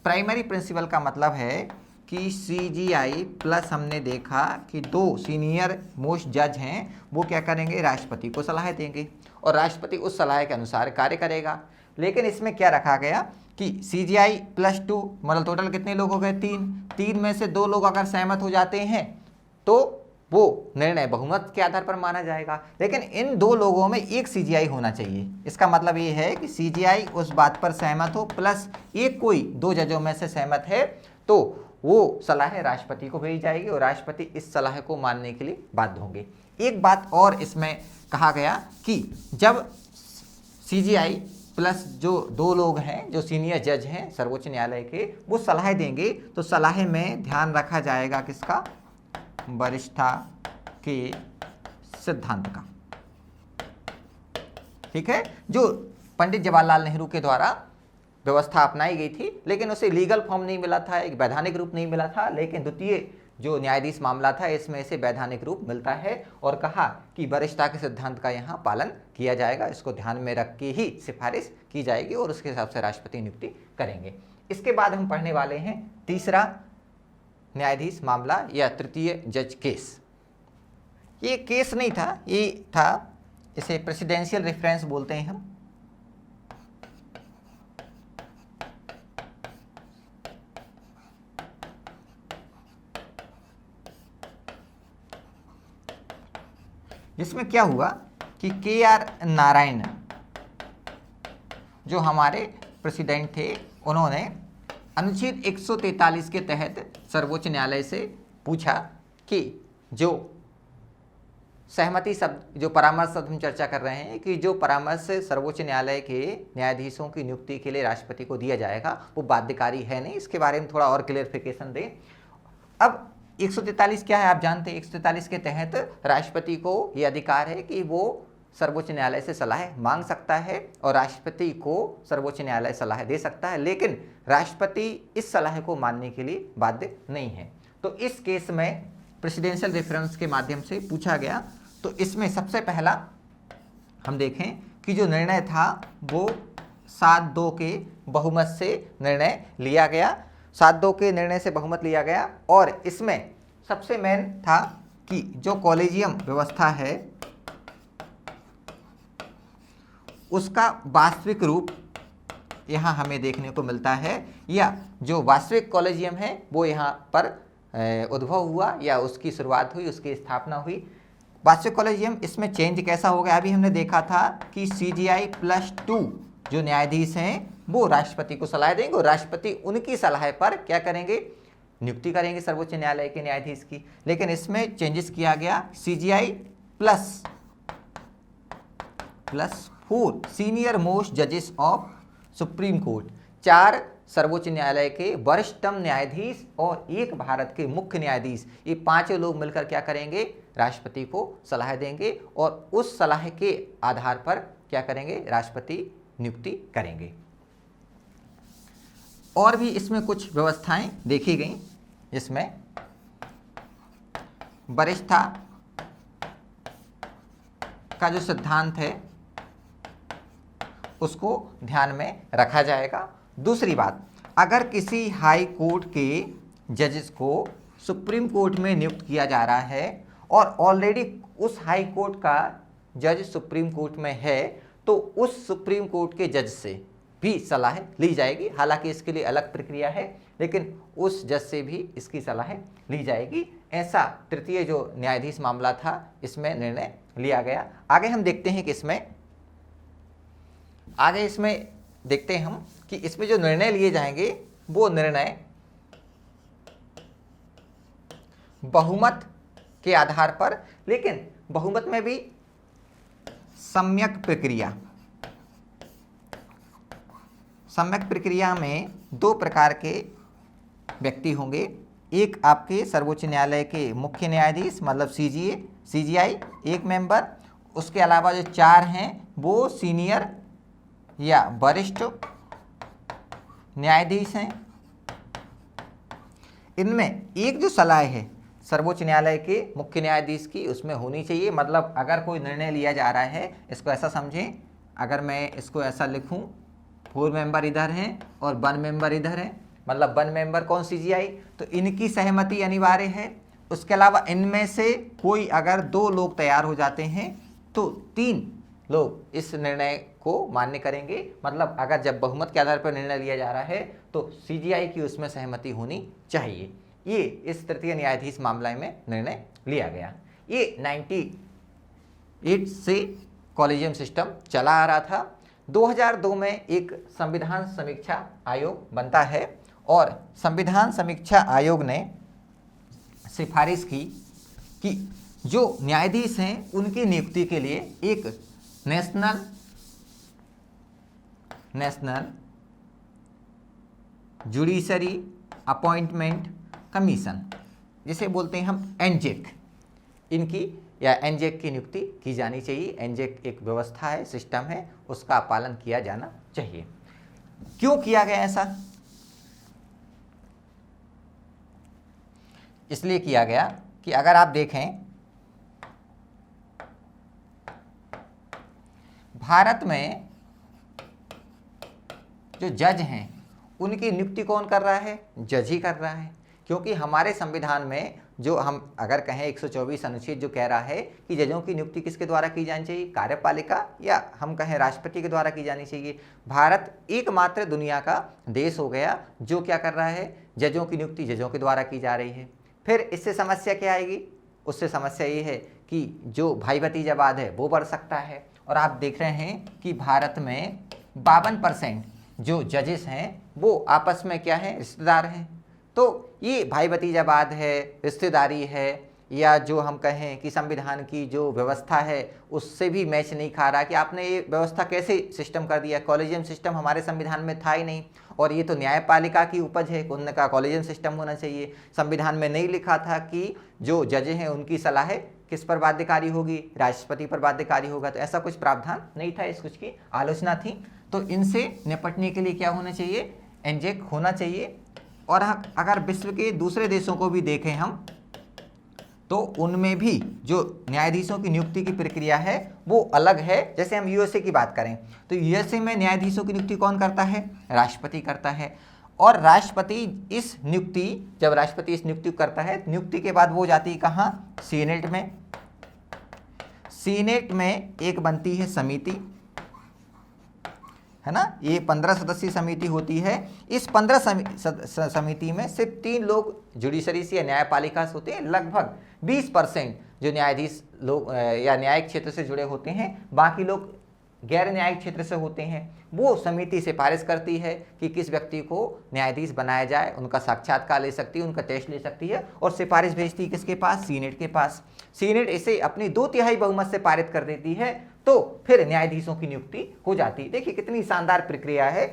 प्राइमरी प्रिंसिपल का मतलब है कि CGI प्लस हमने देखा कि 2 सीनियर मोस्ट जज हैं, वो क्या करेंगे, राष्ट्रपति को सलाह देंगे और राष्ट्रपति उस सलाह के अनुसार कार्य करेगा। लेकिन इसमें क्या रखा गया कि CGI +2 मतलब टोटल कितने लोग हो गए, 3 में से 2 लोग अगर सहमत हो जाते हैं तो वो निर्णय बहुमत के आधार पर माना जाएगा। लेकिन इन 2 लोगों में एक CGI होना चाहिए। इसका मतलब ये है कि CGI उस बात पर सहमत हो प्लस एक कोई 2 जजों में से सहमत है तो वो सलाह राष्ट्रपति को भेजी जाएगी और राष्ट्रपति इस सलाह को मानने के लिए बाध्य होंगे। एक बात और इसमें कहा गया कि जब CGI प्लस जो 2 लोग हैं जो सीनियर जज हैं सर्वोच्च न्यायालय के, वो सलाह देंगे तो सलाह में ध्यान रखा जाएगा किसका, वरिष्ठता के सिद्धांत का। ठीक है, जो पंडित जवाहरलाल नेहरू के द्वारा व्यवस्था अपनाई गई थी, लेकिन उसे लीगल फॉर्म नहीं मिला था, एक वैधानिक रूप नहीं मिला था, लेकिन द्वितीय जो न्यायाधीश मामला था इसमें इसे वैधानिक रूप मिलता है और कहा कि वरिष्ठता के सिद्धांत का यहाँ पालन किया जाएगा, इसको ध्यान में रख के ही सिफारिश की जाएगी और उसके हिसाब से राष्ट्रपति नियुक्ति करेंगे। इसके बाद हम पढ़ने वाले हैं तीसरा न्यायाधीश मामला या तृतीय जज केस। ये केस नहीं था, ये था, इसे प्रेसिडेंशियल रेफरेंस बोलते हैं हम। जिसमें क्या हुआ कि KR नारायण जो हमारे प्रेसिडेंट थे, उन्होंने अनुच्छेद 143 के तहत सर्वोच्च न्यायालय से पूछा कि जो सहमति शब्द, जो परामर्श शब्द हम चर्चा कर रहे हैं कि जो परामर्श सर्वोच्च न्यायालय के न्यायाधीशों की नियुक्ति के लिए राष्ट्रपति को दिया जाएगा वो बाध्यकारी है नहीं, इसके बारे में थोड़ा और क्लियरिफिकेशन दें। अब 143 क्या है आप जानते हैं, 143 के तहत राष्ट्रपति को ये अधिकार है कि वो सर्वोच्च न्यायालय से सलाह मांग सकता है और राष्ट्रपति को सर्वोच्च न्यायालय सलाह दे सकता है, लेकिन राष्ट्रपति इस सलाह को मानने के लिए बाध्य नहीं है। तो इस केस में प्रेसिडेंशियल रेफरेंस के माध्यम से पूछा गया। तो इसमें सबसे पहला हम देखें कि जो निर्णय था वो 7-2 के बहुमत से निर्णय लिया गया, 7-2 के निर्णय से बहुमत लिया गया और इसमें सबसे मेन था कि जो कॉलेजियम व्यवस्था है उसका वास्तविक रूप यहाँ हमें देखने को मिलता है, या जो वास्तविक कॉलेजियम है वो यहाँ पर उद्भव हुआ या उसकी शुरुआत हुई, उसकी स्थापना हुई। वास्तविक कॉलेजियम इसमें चेंज कैसा हो गया, अभी हमने देखा था कि CGI +2 जो न्यायाधीश हैं वो राष्ट्रपति को सलाह देंगे और राष्ट्रपति उनकी सलाह पर क्या करेंगे, नियुक्ति करेंगे सर्वोच्च न्यायालय के न्यायाधीश की। लेकिन इसमें चेंजेस किया गया, CGI +4 सीनियर मोस्ट जजेस ऑफ सुप्रीम कोर्ट, 4 सर्वोच्च न्यायालय के वरिष्ठतम न्यायाधीश और 1 भारत के मुख्य न्यायाधीश, ये 5 लोग मिलकर क्या करेंगे, राष्ट्रपति को सलाह देंगे और उस सलाह के आधार पर क्या करेंगे, राष्ट्रपति नियुक्ति करेंगे। और भी इसमें कुछ व्यवस्थाएं देखी गई, जिसमें वरिष्ठता का जो सिद्धांत है उसको ध्यान में रखा जाएगा। दूसरी बात, अगर किसी हाई कोर्ट के जजेस को सुप्रीम कोर्ट में नियुक्त किया जा रहा है और ऑलरेडी उस हाई कोर्ट का जज सुप्रीम कोर्ट में है तो उस सुप्रीम कोर्ट के जज से भी सलाह ली जाएगी। हालांकि इसके लिए अलग प्रक्रिया है, लेकिन उस जज से भी इसकी सलाह ली जाएगी। ऐसा तृतीय जो न्यायाधीश मामला था इसमें निर्णय लिया गया। आगे हम देखते हैं कि इसमें देखते हैं हम कि इसमें जो निर्णय लिए जाएंगे वो निर्णय बहुमत के आधार पर, लेकिन बहुमत में भी सम्यक प्रक्रिया में 2 प्रकार के व्यक्ति होंगे। एक आपके सर्वोच्च न्यायालय के मुख्य न्यायाधीश मतलब CGI 1 मेंबर, उसके अलावा जो 4 हैं वो सीनियर या वरिष्ठ न्यायाधीश हैं। इनमें एक जो सलाह है सर्वोच्च न्यायालय के मुख्य न्यायाधीश की उसमें होनी चाहिए। मतलब अगर कोई निर्णय लिया जा रहा है, इसको ऐसा समझें, अगर मैं इसको ऐसा लिखूं, 4 मेंबर इधर हैं और 1 मेंबर इधर हैं, मतलब 1 मेंबर कौन, CGI, तो इनकी सहमति अनिवार्य है। उसके अलावा इनमें से कोई अगर 2 लोग तैयार हो जाते हैं तो 3 लोग इस निर्णय को मान्य करेंगे। मतलब अगर जब बहुमत के आधार पर निर्णय लिया जा रहा है तो सीजीआई की उसमें सहमति होनी चाहिए। ये इस तृतीय न्यायाधीश मामले में निर्णय लिया गया। ये 98 से कॉलेजियम सिस्टम चला आ रहा था। 2002 में एक संविधान समीक्षा आयोग बनता है और संविधान समीक्षा आयोग ने सिफारिश की कि जो न्यायाधीश हैं उनकी नियुक्ति के लिए एक नेशनल जुडिशरी अपॉइंटमेंट कमीशन, जिसे बोलते हैं हम एनजेक, इनकी या एनजेक की नियुक्ति की जानी चाहिए। एनजेक एक व्यवस्था है, सिस्टम है, उसका पालन किया जाना चाहिए। क्यों किया गया ऐसा? इसलिए किया गया कि अगर आप देखें भारत में जो जज हैं उनकी नियुक्ति कौन कर रहा है? जज ही कर रहा है। क्योंकि हमारे संविधान में जो हम अगर कहें 124 अनुच्छेद जो कह रहा है कि जजों की नियुक्ति किसके द्वारा की जानी चाहिए? कार्यपालिका या हम कहें राष्ट्रपति के द्वारा की जानी चाहिए। भारत एकमात्र दुनिया का देश हो गया जो क्या कर रहा है? जजों की नियुक्ति जजों के द्वारा की जा रही है। फिर इससे समस्या क्या आएगी? उससे समस्या ये है कि जो भाई भतीजावाद है वो बढ़ सकता है। और आप देख रहे हैं कि भारत में 52% जो जजेस हैं वो आपस में क्या है? रिश्तेदार हैं। तो ये भाई भतीजावाद है, रिश्तेदारी है, या जो हम कहें कि संविधान की जो व्यवस्था है उससे भी मैच नहीं खा रहा कि आपने ये व्यवस्था कैसे सिस्टम कर दिया। कॉलेजियम सिस्टम हमारे संविधान में था ही नहीं, और ये तो न्यायपालिका की उपज है, उन्होंने कहा कॉलेजियम सिस्टम होना चाहिए। संविधान में नहीं लिखा था कि जो जज हैं उनकी सलाह किस पर बाध्यकारी होगी? राष्ट्रपति पर बाध्यकारी होगा। तो ऐसा कुछ प्रावधान नहीं था, इस कुछ की आलोचना थी। तो इनसे निपटने के लिए क्या होना चाहिए? एनजेक होना चाहिए। और अगर विश्व के दूसरे देशों को भी देखें हम तो उनमें भी जो न्यायाधीशों की नियुक्ति की प्रक्रिया है वो अलग है। जैसे हम यूएसए की बात करें तो यूएसए में न्यायाधीशों की नियुक्ति कौन करता है? राष्ट्रपति करता है। और राष्ट्रपति जब राष्ट्रपति इस नियुक्ति करता है, नियुक्ति के बाद वो जाती है कहाँ? सीनेट में। सीनेट में एक बनती है समिति, है ना? ये 15 सदस्यीय समिति होती है। इस 15 समिति में सिर्फ 3 लोग जुडिशरी से या न्यायपालिका से होते हैं। लगभग 20% जो न्यायाधीश लोग या न्यायिक क्षेत्र से जुड़े होते हैं, बाकी लोग गैर न्यायिक क्षेत्र से होते हैं। वो समिति सिफारिश करती है कि किस व्यक्ति को न्यायाधीश बनाया जाए, उनका साक्षात्कार ले सकती है, उनका टेस्ट ले सकती है, और सिफारिश भेजती है किसके पास? सीनेट के पास। सीनेट इसे अपनी 2/3 बहुमत से पारित कर देती है, तो फिर न्यायाधीशों की नियुक्ति हो जाती है। देखिए कितनी शानदार प्रक्रिया है।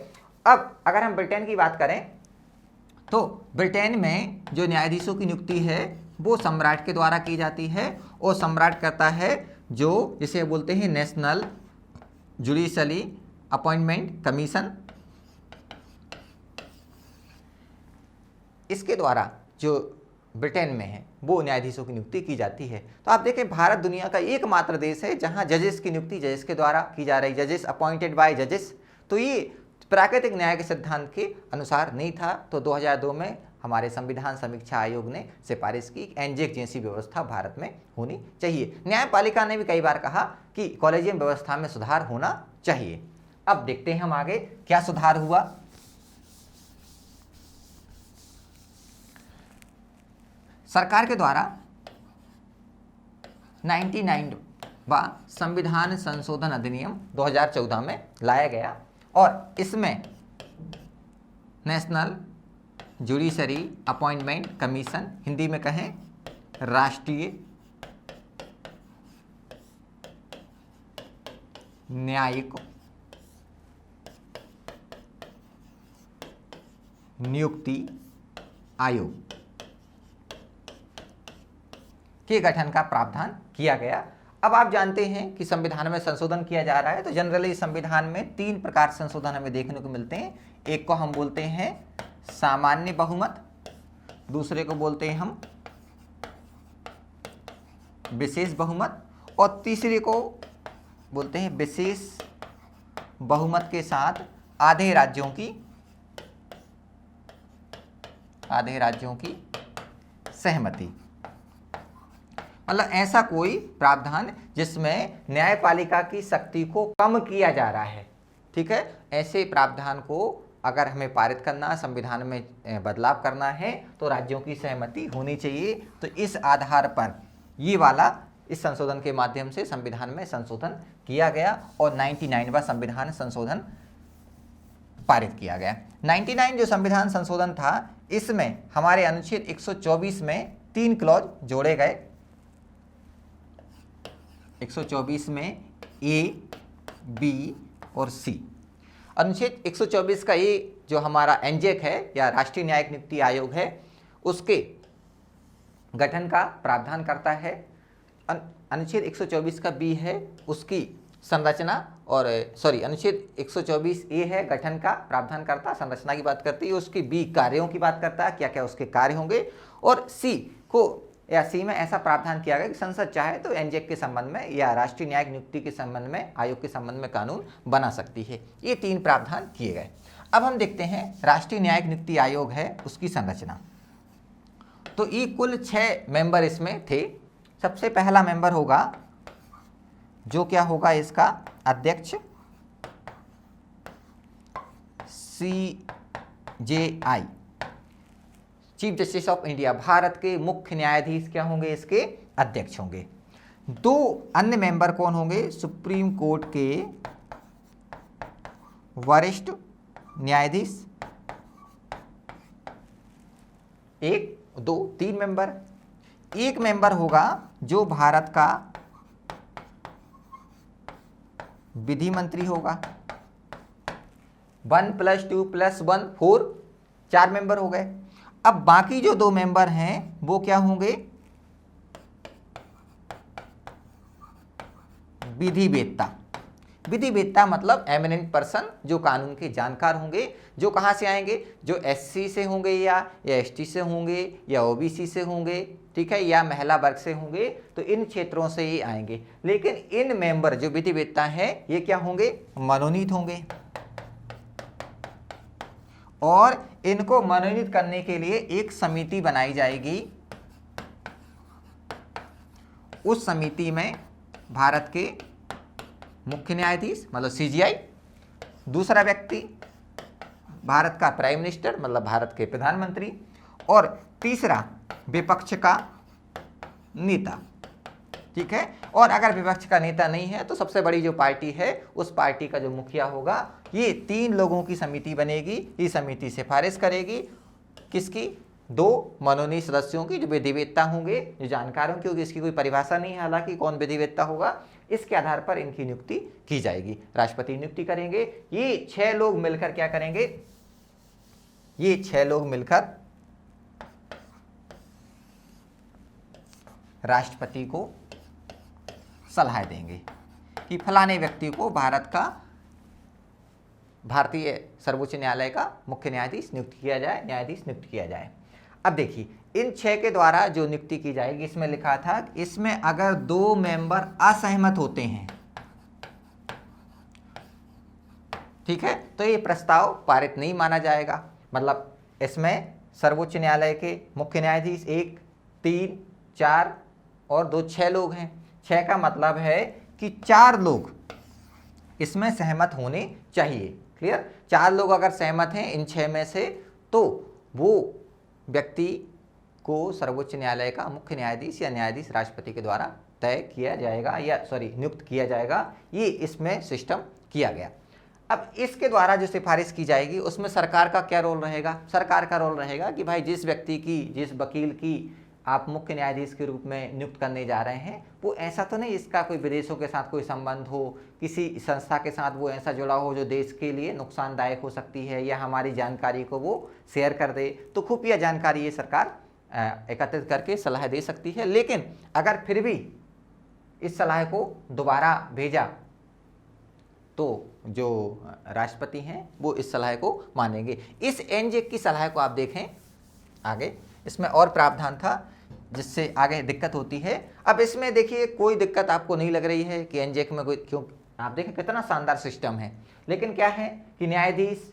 अब अगर हम ब्रिटेन की बात करें तो ब्रिटेन में जो न्यायाधीशों की नियुक्ति है वो सम्राट के द्वारा की जाती है, और सम्राट करता है जो जिसे बोलते हैं नेशनल जुडिशरी अपॉइंटमेंट कमीशन। इसके द्वारा जो ब्रिटेन में है वो न्यायाधीशों की नियुक्ति की जाती है। तो आप देखें भारत दुनिया का एकमात्र देश है जहां जजेस की नियुक्ति जजेस के द्वारा की जा रही, जजेस अपॉइंटेड बाय जजेस। तो ये प्राकृतिक न्याय के सिद्धांत के अनुसार नहीं था। तो 2002 में हमारे संविधान समीक्षा आयोग ने सिफारिश की एनजेक जैसी व्यवस्था भारत में होनी चाहिए। न्यायपालिका ने भी कई बार कहा कि कॉलेजियम व्यवस्था में सुधार होना चाहिए। अब देखते हैं हम आगे क्या सुधार हुआ। सरकार के द्वारा 99वां संविधान संशोधन अधिनियम 2014 में लाया गया, और इसमें national judiciary appointment commission, Hindi में कहें राष्ट्रीय न्यायिक नियुक्ति आयोग के गठन का प्रावधान किया गया। अब आप जानते हैं कि संविधान में संशोधन किया जा रहा है, तो जनरली संविधान में 3 प्रकार संशोधन हमें देखने को मिलते हैं। एक को हम बोलते हैं सामान्य बहुमत, दूसरे को बोलते हैं हम विशेष बहुमत, और तीसरे को बोलते हैं विशेष बहुमत के साथ आधे राज्यों की सहमति। मतलब ऐसा कोई प्रावधान जिसमें न्यायपालिका की शक्ति को कम किया जा रहा है, ठीक है, ऐसे प्रावधान को अगर हमें पारित करना, संविधान में बदलाव करना है तो राज्यों की सहमति होनी चाहिए। तो इस आधार पर ये वाला इस संशोधन के माध्यम से संविधान में संशोधन किया गया और 99वां संविधान संशोधन पारित किया गया। 99 जो संविधान संशोधन था, इसमें हमारे अनुच्छेद 124 में 3 क्लॉज जोड़े गए। 124 में ए, बी और सी। अनुच्छेद 124 का ये जो हमारा एनजेक है या राष्ट्रीय न्यायिक नियुक्ति आयोग है, उसके गठन का प्रावधान करता है। अनुच्छेद 124 का बी है उसकी संरचना और अनुच्छेद 124 ए है गठन का प्रावधान करता, संरचना की बात करती है, उसकी बी कार्यों की बात करता है, क्या क्या उसके कार्य होंगे, और सी को या सी में ऐसा प्रावधान किया गया कि संसद चाहे तो एनजेक के संबंध में या राष्ट्रीय न्यायिक नियुक्ति के संबंध में, आयोग के संबंध में कानून बना सकती है। ये 3 प्रावधान किए गए। अब हम देखते हैं राष्ट्रीय न्यायिक नियुक्ति आयोग है उसकी संरचना। तो ये कुल 6 मेंबर इसमें थे। सबसे पहला मेंबर होगा जो क्या होगा, इसका अध्यक्ष CJI, chief justice of India, Bharat के मुख्य न्यायाधीश क्या होंगे, इसके अध्यक्ष होंगे। 2 अन्य मेंबर कौन होंगे, सुप्रीम कोर्ट के वरिष्ठ न्यायाधीश, 1, 2, 3 मेंबर। 1 मेंबर होगा जो भारत का विधि मंत्री होगा, 1 + 2 + 1 4, 4 मेंबर हो गए। अब बाकी जो 2 मेंबर हैं वो क्या होंगे, विधिवेत्ता। विधिवेत्ता मतलब एमिनेंट पर्सन, जो कानून के जानकार होंगे, जो कहाँ से आएंगे, जो एससी से होंगे या एसटी से होंगे या ओबीसी से होंगे, ठीक है, या महिला वर्ग से होंगे, तो इन क्षेत्रों से ही आएंगे। लेकिन इन मेंबर जो विधिवेत्ता हैं ये क्या होंगे, मनोनीत होंगे, और इनको मनोनीत करने के लिए एक समिति बनाई जाएगी। उस समिति में भारत के मुख्य न्यायाधीश मतलब सीजीआई, दूसरा व्यक्ति भारत का प्राइम मिनिस्टर मतलब भारत के प्रधानमंत्री, और तीसरा विपक्ष का नेता, ठीक है। और अगर विपक्ष का नेता नहीं है तो सबसे बड़ी जो पार्टी है उस पार्टी का जो मुखिया होगा। ये 3 लोगों की समिति बनेगी। ये समिति सिफारिश करेगी किसकी, 2 मनोनीत सदस्यों की जो विधिवेत्ता होंगे, जो जानकार होंगे, क्योंकि इसकी कोई परिभाषा नहीं है हालांकि कौन विधिवेत्ता होगा। इसके आधार पर इनकी नियुक्ति की जाएगी, राष्ट्रपति नियुक्ति करेंगे। ये 6 लोग मिलकर क्या करेंगे, ये 6 लोग मिलकर राष्ट्रपति को सलाह देंगे कि फलाने व्यक्ति को भारतीय सर्वोच्च न्यायालय का मुख्य न्यायाधीश नियुक्त किया जाए, न्यायाधीश नियुक्त किया जाए। अब देखिए इन 6 के द्वारा जो नियुक्ति की जाएगी, इसमें लिखा था इसमें अगर 2 मेंबर असहमत होते हैं, ठीक है, तो ये प्रस्ताव पारित नहीं माना जाएगा। मतलब इसमें सर्वोच्च न्यायालय के मुख्य न्यायाधीश 1, 3, 4 और 2 6 लोग हैं। 6 का मतलब है कि 4 लोग इसमें सहमत होने चाहिए। क्लियर, 4 लोग अगर सहमत हैं इन 6 में से, तो वो व्यक्ति को सर्वोच्च न्यायालय का मुख्य न्यायाधीश या न्यायाधीश राष्ट्रपति के द्वारा तय किया जाएगा या नियुक्त किया जाएगा। ये इसमें सिस्टम किया गया। अब इसके द्वारा जो सिफारिश की जाएगी उसमें सरकार का क्या रोल रहेगा, सरकार का रोल रहेगा कि भाई जिस व्यक्ति की, जिस वकील की आप मुख्य न्यायाधीश के रूप में नियुक्त करने जा रहे हैं, वो ऐसा तो नहीं इसका कोई विदेशों के साथ कोई संबंध हो, किसी संस्था के साथ वो ऐसा जुड़ा हो जो देश के लिए नुकसानदायक हो सकती है, या हमारी जानकारी को वो शेयर कर दे। तो खुफिया जानकारी ये सरकार एकत्रित करके सलाह दे सकती है। लेकिन अगर फिर भी इस सलाह को दोबारा भेजा तो जो राष्ट्रपति हैं वो इस सलाह को मानेंगे। इस एनजेक की सलाह को आप देखें आगे, इसमें और प्रावधान था जिससे आगे दिक्कत होती है। अब इसमें देखिए कोई दिक्कत आपको नहीं लग रही है कि एनजेक में कोई, क्यों, आप देखें कितना शानदार सिस्टम है। लेकिन क्या है कि न्यायाधीश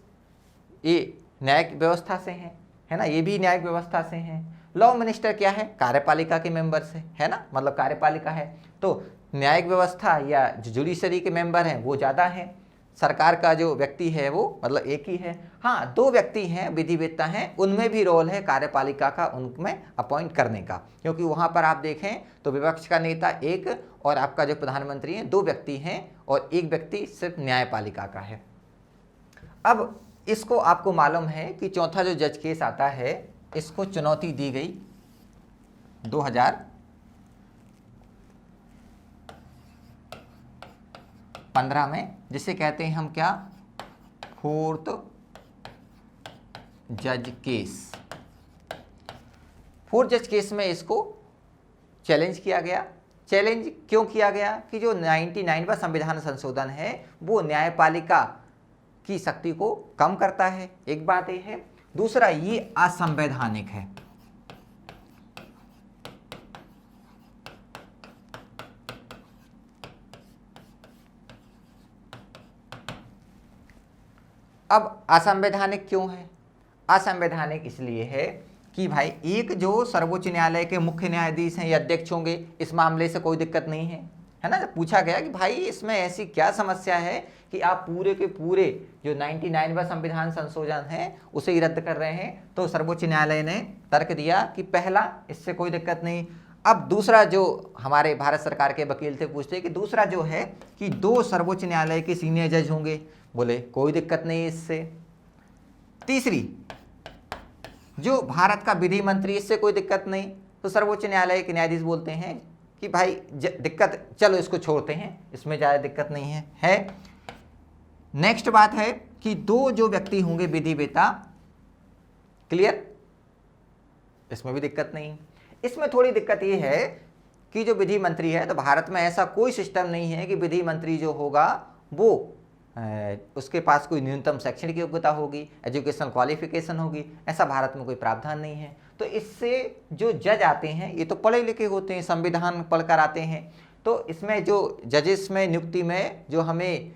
ये न्यायिक व्यवस्था से हैं, है ना, ये भी न्यायिक व्यवस्था से हैं। लॉ मिनिस्टर क्या है, कार्यपालिका के मेंबर से, है ना, मतलब कार्यपालिका है। तो न्यायिक व्यवस्था या जो जुडिशरी के मेंबर हैं वो ज़्यादा हैं, सरकार का जो व्यक्ति है वो मतलब एक ही है। हाँ, 2 व्यक्ति हैं विधिवेत्ता हैं, उनमें भी रोल है कार्यपालिका का उनमें अपॉइंट करने का, क्योंकि वहाँ पर आप देखें तो विपक्ष का नेता एक और आपका जो प्रधानमंत्री हैं 2 व्यक्ति हैं और एक व्यक्ति सिर्फ न्यायपालिका का है। अब इसको आपको मालूम है कि चौथा जो जज केस आता है इसको चुनौती दी गई 2015 में, जिसे कहते हैं हम क्या, 4th जज केस। 4th जज केस में इसको चैलेंज किया गया। चैलेंज क्यों किया गया कि जो 99वां संविधान संशोधन है वो न्यायपालिका की शक्ति को कम करता है, एक बात ये है। दूसरा, ये असंवैधानिक है। अब असंवैधानिक क्यों है? असंवैधानिक इसलिए है कि भाई एक जो सर्वोच्च न्यायालय के मुख्य न्यायाधीश हैं या अध्यक्ष होंगे, इस मामले से कोई दिक्कत नहीं है ना। जब पूछा गया कि भाई इसमें ऐसी क्या समस्या है कि आप पूरे के पूरे जो 99वां संविधान संशोधन है उसे ही रद्द कर रहे हैं, तो सर्वोच्च न्यायालय ने तर्क दिया कि पहला, इससे कोई दिक्कत नहीं। अब दूसरा, जो हमारे भारत सरकार के वकील थे पूछते कि दूसरा जो है कि 2 सर्वोच्च न्यायालय के सीनियर जज होंगे, बोले कोई दिक्कत नहीं इससे। तीसरी, जो भारत का विधि मंत्री, इससे कोई दिक्कत नहीं। तो सर्वोच्च न्यायालय के न्यायाधीश बोलते हैं कि भाई दिक्कत, चलो इसको छोड़ते हैं, इसमें ज़्यादा दिक्कत नहीं है। नेक्स्ट बात है कि 2 जो व्यक्ति होंगे विधिवेत्ता, क्लियर, इसमें भी दिक्कत नहीं। इसमें थोड़ी दिक्कत ये है कि जो विधि मंत्री है, तो भारत में ऐसा कोई सिस्टम नहीं है कि विधि मंत्री जो होगा वो उसके पास कोई न्यूनतम शैक्षणिक योग्यता होगी, एजुकेशनल क्वालिफिकेशन होगी, ऐसा भारत में कोई प्रावधान नहीं है। तो इससे जो जज आते हैं ये तो पढ़े लिखे होते हैं, संविधान पढ़कर आते हैं, तो इसमें जो जजेस में नियुक्ति में जो हमें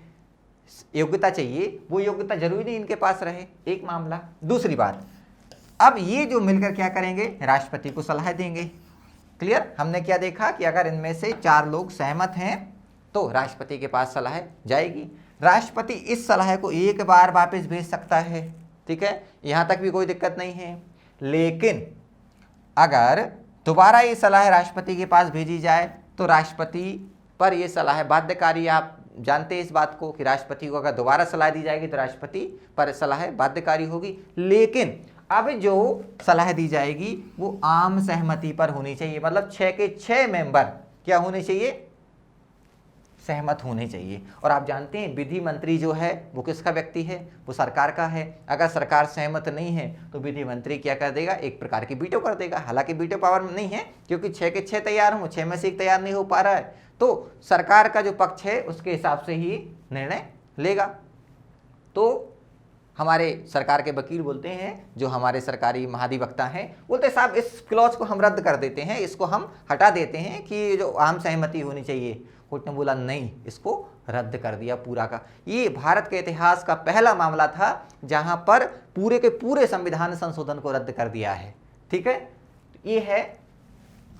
योग्यता चाहिए वो योग्यता जरूरी नहीं इनके पास रहे, एक मामला। दूसरी बात, अब ये जो मिलकर क्या करेंगे, राष्ट्रपति को सलाह देंगे। क्लियर, हमने क्या देखा कि अगर इनमें से 4 लोग सहमत हैं तो राष्ट्रपति के पास सलाह जाएगी। राष्ट्रपति इस सलाह को एक बार वापस भेज सकता है, ठीक है, यहां तक भी कोई दिक्कत नहीं है। लेकिन अगर दोबारा ये सलाह राष्ट्रपति के पास भेजी जाए तो राष्ट्रपति पर ये सलाह बाध्यकारी, आप जानते हैं इस बात को कि राष्ट्रपति को अगर दोबारा सलाह दी जाएगी तो राष्ट्रपति पर सलाह बाध्यकारी होगी। लेकिन अब जो सलाह दी जाएगी वो आम सहमति पर होनी चाहिए, मतलब 6 के 6 मेंबर क्या होने चाहिए, सहमत होने चाहिए। और आप जानते हैं विधि मंत्री जो है वो किसका व्यक्ति है, वो सरकार का है। अगर सरकार सहमत नहीं है तो विधि मंत्री क्या कर देगा, एक प्रकार की वीटो कर देगा। हालांकि वीटो पावर में नहीं है क्योंकि 6 के 6 तैयार हों, 6 में से 1 तैयार नहीं हो पा रहा है, तो सरकार का जो पक्ष है उसके हिसाब से ही निर्णय लेगा। तो हमारे सरकार के वकील बोलते हैं, जो हमारे सरकारी महाधिवक्ता हैं, बोलते हैं साहब इस क्लॉज को हम रद्द कर देते हैं, इसको हम हटा देते हैं कि जो आम सहमति होनी चाहिए। कोर्ट ने बोला नहीं, इसको रद्द कर दिया पूरा का। ये भारत के इतिहास का पहला मामला था जहां पर पूरे के पूरे संविधान संशोधन को रद्द कर दिया है, ठीक है। ये है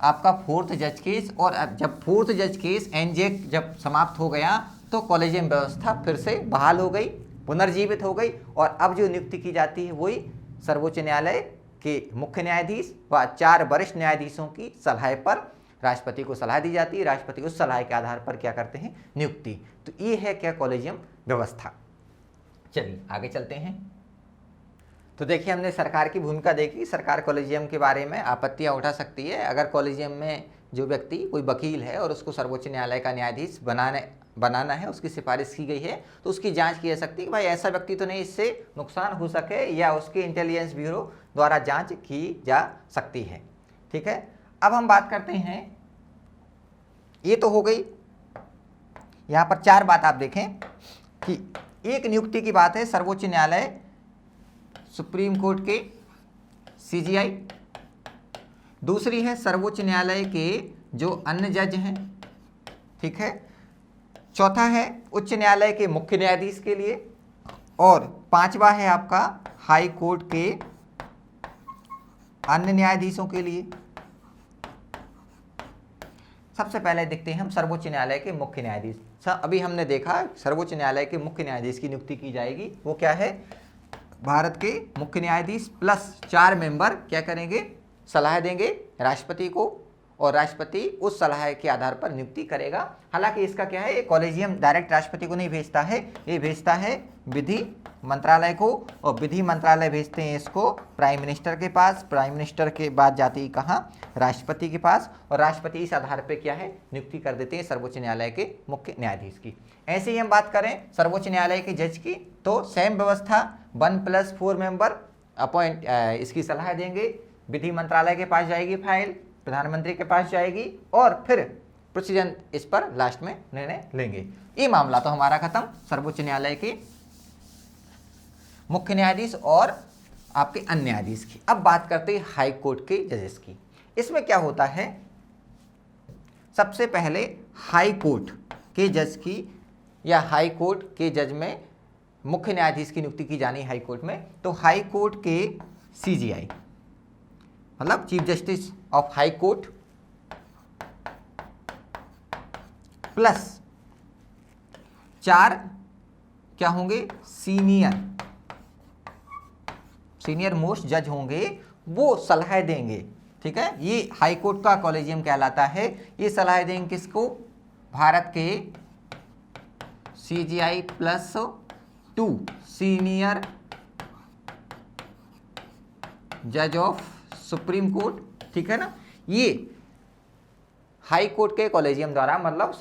आपका 4th जज केस। और अब जब 4th जज केस एनजेक जब समाप्त हो गया तो कॉलेजियम व्यवस्था फिर से बहाल हो गई, पुनर्जीवित हो गई। और अब जो नियुक्ति की जाती है वही सर्वोच्च न्यायालय के मुख्य न्यायाधीश व 4 वरिष्ठ न्यायाधीशों की सलाह पर राष्ट्रपति को सलाह दी जाती है। राष्ट्रपति उस सलाह के आधार पर क्या करते हैं, नियुक्ति। तो ये है क्या, कॉलेजियम व्यवस्था। चलिए आगे चलते हैं। तो देखिए हमने सरकार की भूमिका देखी। सरकार कॉलेजियम के बारे में आपत्तियां उठा सकती है। अगर कॉलेजियम में जो व्यक्ति कोई वकील है और उसको सर्वोच्च न्यायालय का न्यायाधीश बनाना है, उसकी सिफारिश की गई है, तो उसकी जांच की जा सकती है कि भाई ऐसा व्यक्ति तो नहीं इससे नुकसान हो सके, या उसके इंटेलिजेंस ब्यूरो द्वारा जांच की जा सकती है, ठीक है। अब हम बात करते हैं, ये तो हो गई, यहां पर 4 बात आप देखें कि एक नियुक्ति की बात है सर्वोच्च न्यायालय सुप्रीम कोर्ट के CGI, दूसरी है सर्वोच्च न्यायालय के जो अन्य जज हैं, ठीक है। चौथा है उच्च न्यायालय के मुख्य न्यायाधीश के लिए, और 5वां है आपका हाई कोर्ट के अन्य न्यायाधीशों के लिए सबसे पहले देखते हैं हम सर्वोच्च न्यायालय के मुख्य न्यायाधीश। अभी हमने देखा सर्वोच्च न्यायालय के मुख्य न्यायाधीश की नियुक्ति की जाएगी। वो क्या है, भारत के मुख्य न्यायाधीश प्लस 4 मेंबर क्या करेंगे, सलाह देंगे राष्ट्रपति को, और राष्ट्रपति उस सलाह के आधार पर नियुक्ति करेगा। हालांकि इसका क्या है, ये कॉलेजियम डायरेक्ट राष्ट्रपति को नहीं भेजता है, ये भेजता है विधि मंत्रालय को, और विधि मंत्रालय भेजते हैं इसको प्राइम मिनिस्टर के पास। प्राइम मिनिस्टर के बाद जाती है कहाँ, राष्ट्रपति के पास, और राष्ट्रपति इस आधार पर क्या है, नियुक्ति कर देते हैं सर्वोच्च न्यायालय के मुख्य न्यायाधीश की। ऐसे ही हम बात करें सर्वोच्च न्यायालय के जज की, तो सेम व्यवस्था 1+4 मेंबर अपॉइंट, इसकी सलाह देंगे, विधि मंत्रालय के पास जाएगी फाइल, प्रधानमंत्री के पास जाएगी, और फिर प्रेसिडेंट इस पर लास्ट में निर्णय लेंगे। ये मामला तो हमारा खत्म सर्वोच्च न्यायालय के मुख्य न्यायाधीश और आपके अन्य न्यायाधीश की। अब बात करते हैं हाई कोर्ट के जजेस की। इसमें क्या होता है, सबसे पहले हाई कोर्ट के जज की, या हाई कोर्ट के जज में मुख्य न्यायाधीश की नियुक्ति की जानी हाई कोर्ट में, तो हाई कोर्ट के CJI मतलब chief justice of high court plus 4 क्या होंगे, सीनियर मोस्ट जज होंगे, वो सलाह देंगे। ठीक है, ये हाई कोर्ट का कॉलेजियम कहलाता है। ये सलाह देंगे किसको, भारत के CJI +2 सीनियर जज ऑफ सुप्रीम कोर्ट। ठीक है ना, ये हाई कोर्ट के कॉलेजियम द्वारा, मतलब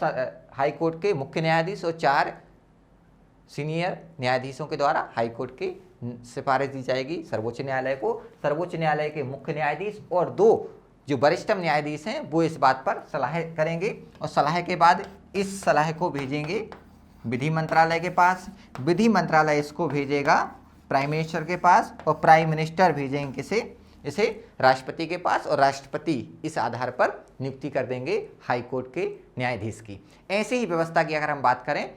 हाई कोर्ट के मुख्य न्यायाधीश और 4 सीनियर न्यायाधीशों के द्वारा हाई कोर्ट की सिफारिश दी जाएगी सर्वोच्च न्यायालय को। सर्वोच्च न्यायालय के मुख्य न्यायाधीश और 2 जो वरिष्ठतम न्यायाधीश हैं वो इस बात पर सलाह करेंगे, और सलाह के बाद इस सलाह को भेजेंगे विधि मंत्रालय के पास। विधि मंत्रालय इसको भेजेगा प्राइम मिनिस्टर के पास, और प्राइम मिनिस्टर भेजेंगे इसे राष्ट्रपति के पास, और राष्ट्रपति इस आधार पर नियुक्ति कर देंगे हाई कोर्ट के न्यायाधीश की। ऐसी ही व्यवस्था की अगर हम बात करें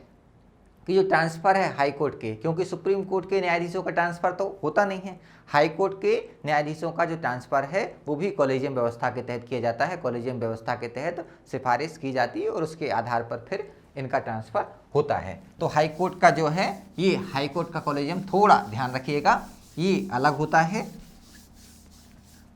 कि जो ट्रांसफ़र है हाई कोर्ट के, क्योंकि सुप्रीम कोर्ट के न्यायाधीशों का ट्रांसफ़र तो होता नहीं है, हाई कोर्ट के न्यायाधीशों का जो ट्रांसफ़र है वो भी कॉलेजियम व्यवस्था के तहत किया जाता है। कॉलेजियम व्यवस्था के तहत सिफारिश की जाती है और उसके आधार पर फिर इनका ट्रांसफ़र होता है। तो हाई कोर्ट का जो है, ये हाई कोर्ट का कॉलेजियम थोड़ा ध्यान रखिएगा, ये अलग होता है।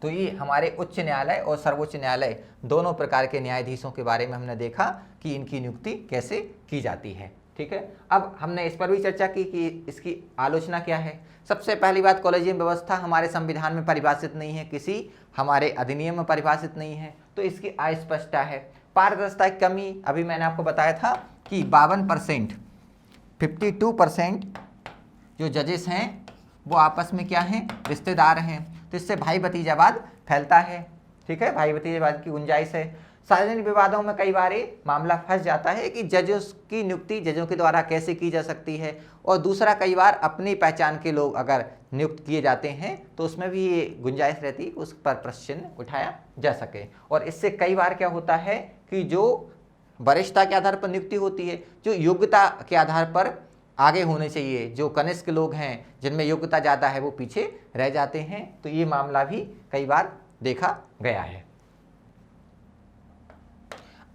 तो ये हमारे उच्च न्यायालय और सर्वोच्च न्यायालय दोनों प्रकार के न्यायाधीशों के बारे में हमने देखा कि इनकी नियुक्ति कैसे की जाती है। ठीक है, अब हमने इस पर भी चर्चा की कि इसकी आलोचना क्या है। सबसे पहली बात, कॉलेजियम व्यवस्था हमारे संविधान में परिभाषित नहीं है, किसी हमारे अधिनियम में परिभाषित नहीं है, तो इसकी अस्पष्टता है। पारदर्शिता की कमी, अभी मैंने आपको बताया था कि 52%, 52% जो जजेस हैं वो आपस में क्या हैं, रिश्तेदार हैं, तो इससे भाई भतीजावाद फैलता है। ठीक है, भाई भतीजावाद की गुंजाइश है। सार्वजनिक विवादों में कई बार मामला फंस जाता है कि जजों की नियुक्ति जजों के द्वारा कैसे की जा सकती है, और दूसरा कई बार अपनी पहचान के लोग अगर नियुक्त किए जाते हैं तो उसमें भी ये गुंजाइश रहती है कि उस पर प्रश्न उठाया जा सके। और इससे कई बार क्या होता है कि जो वरिष्ठता के आधार पर नियुक्ति होती है, जो योग्यता के आधार पर आगे होने चाहिए, जो कनिष्ठ लोग हैं जिनमें योग्यता ज़्यादा है वो पीछे रह जाते हैं। तो ये मामला भी कई बार देखा गया है।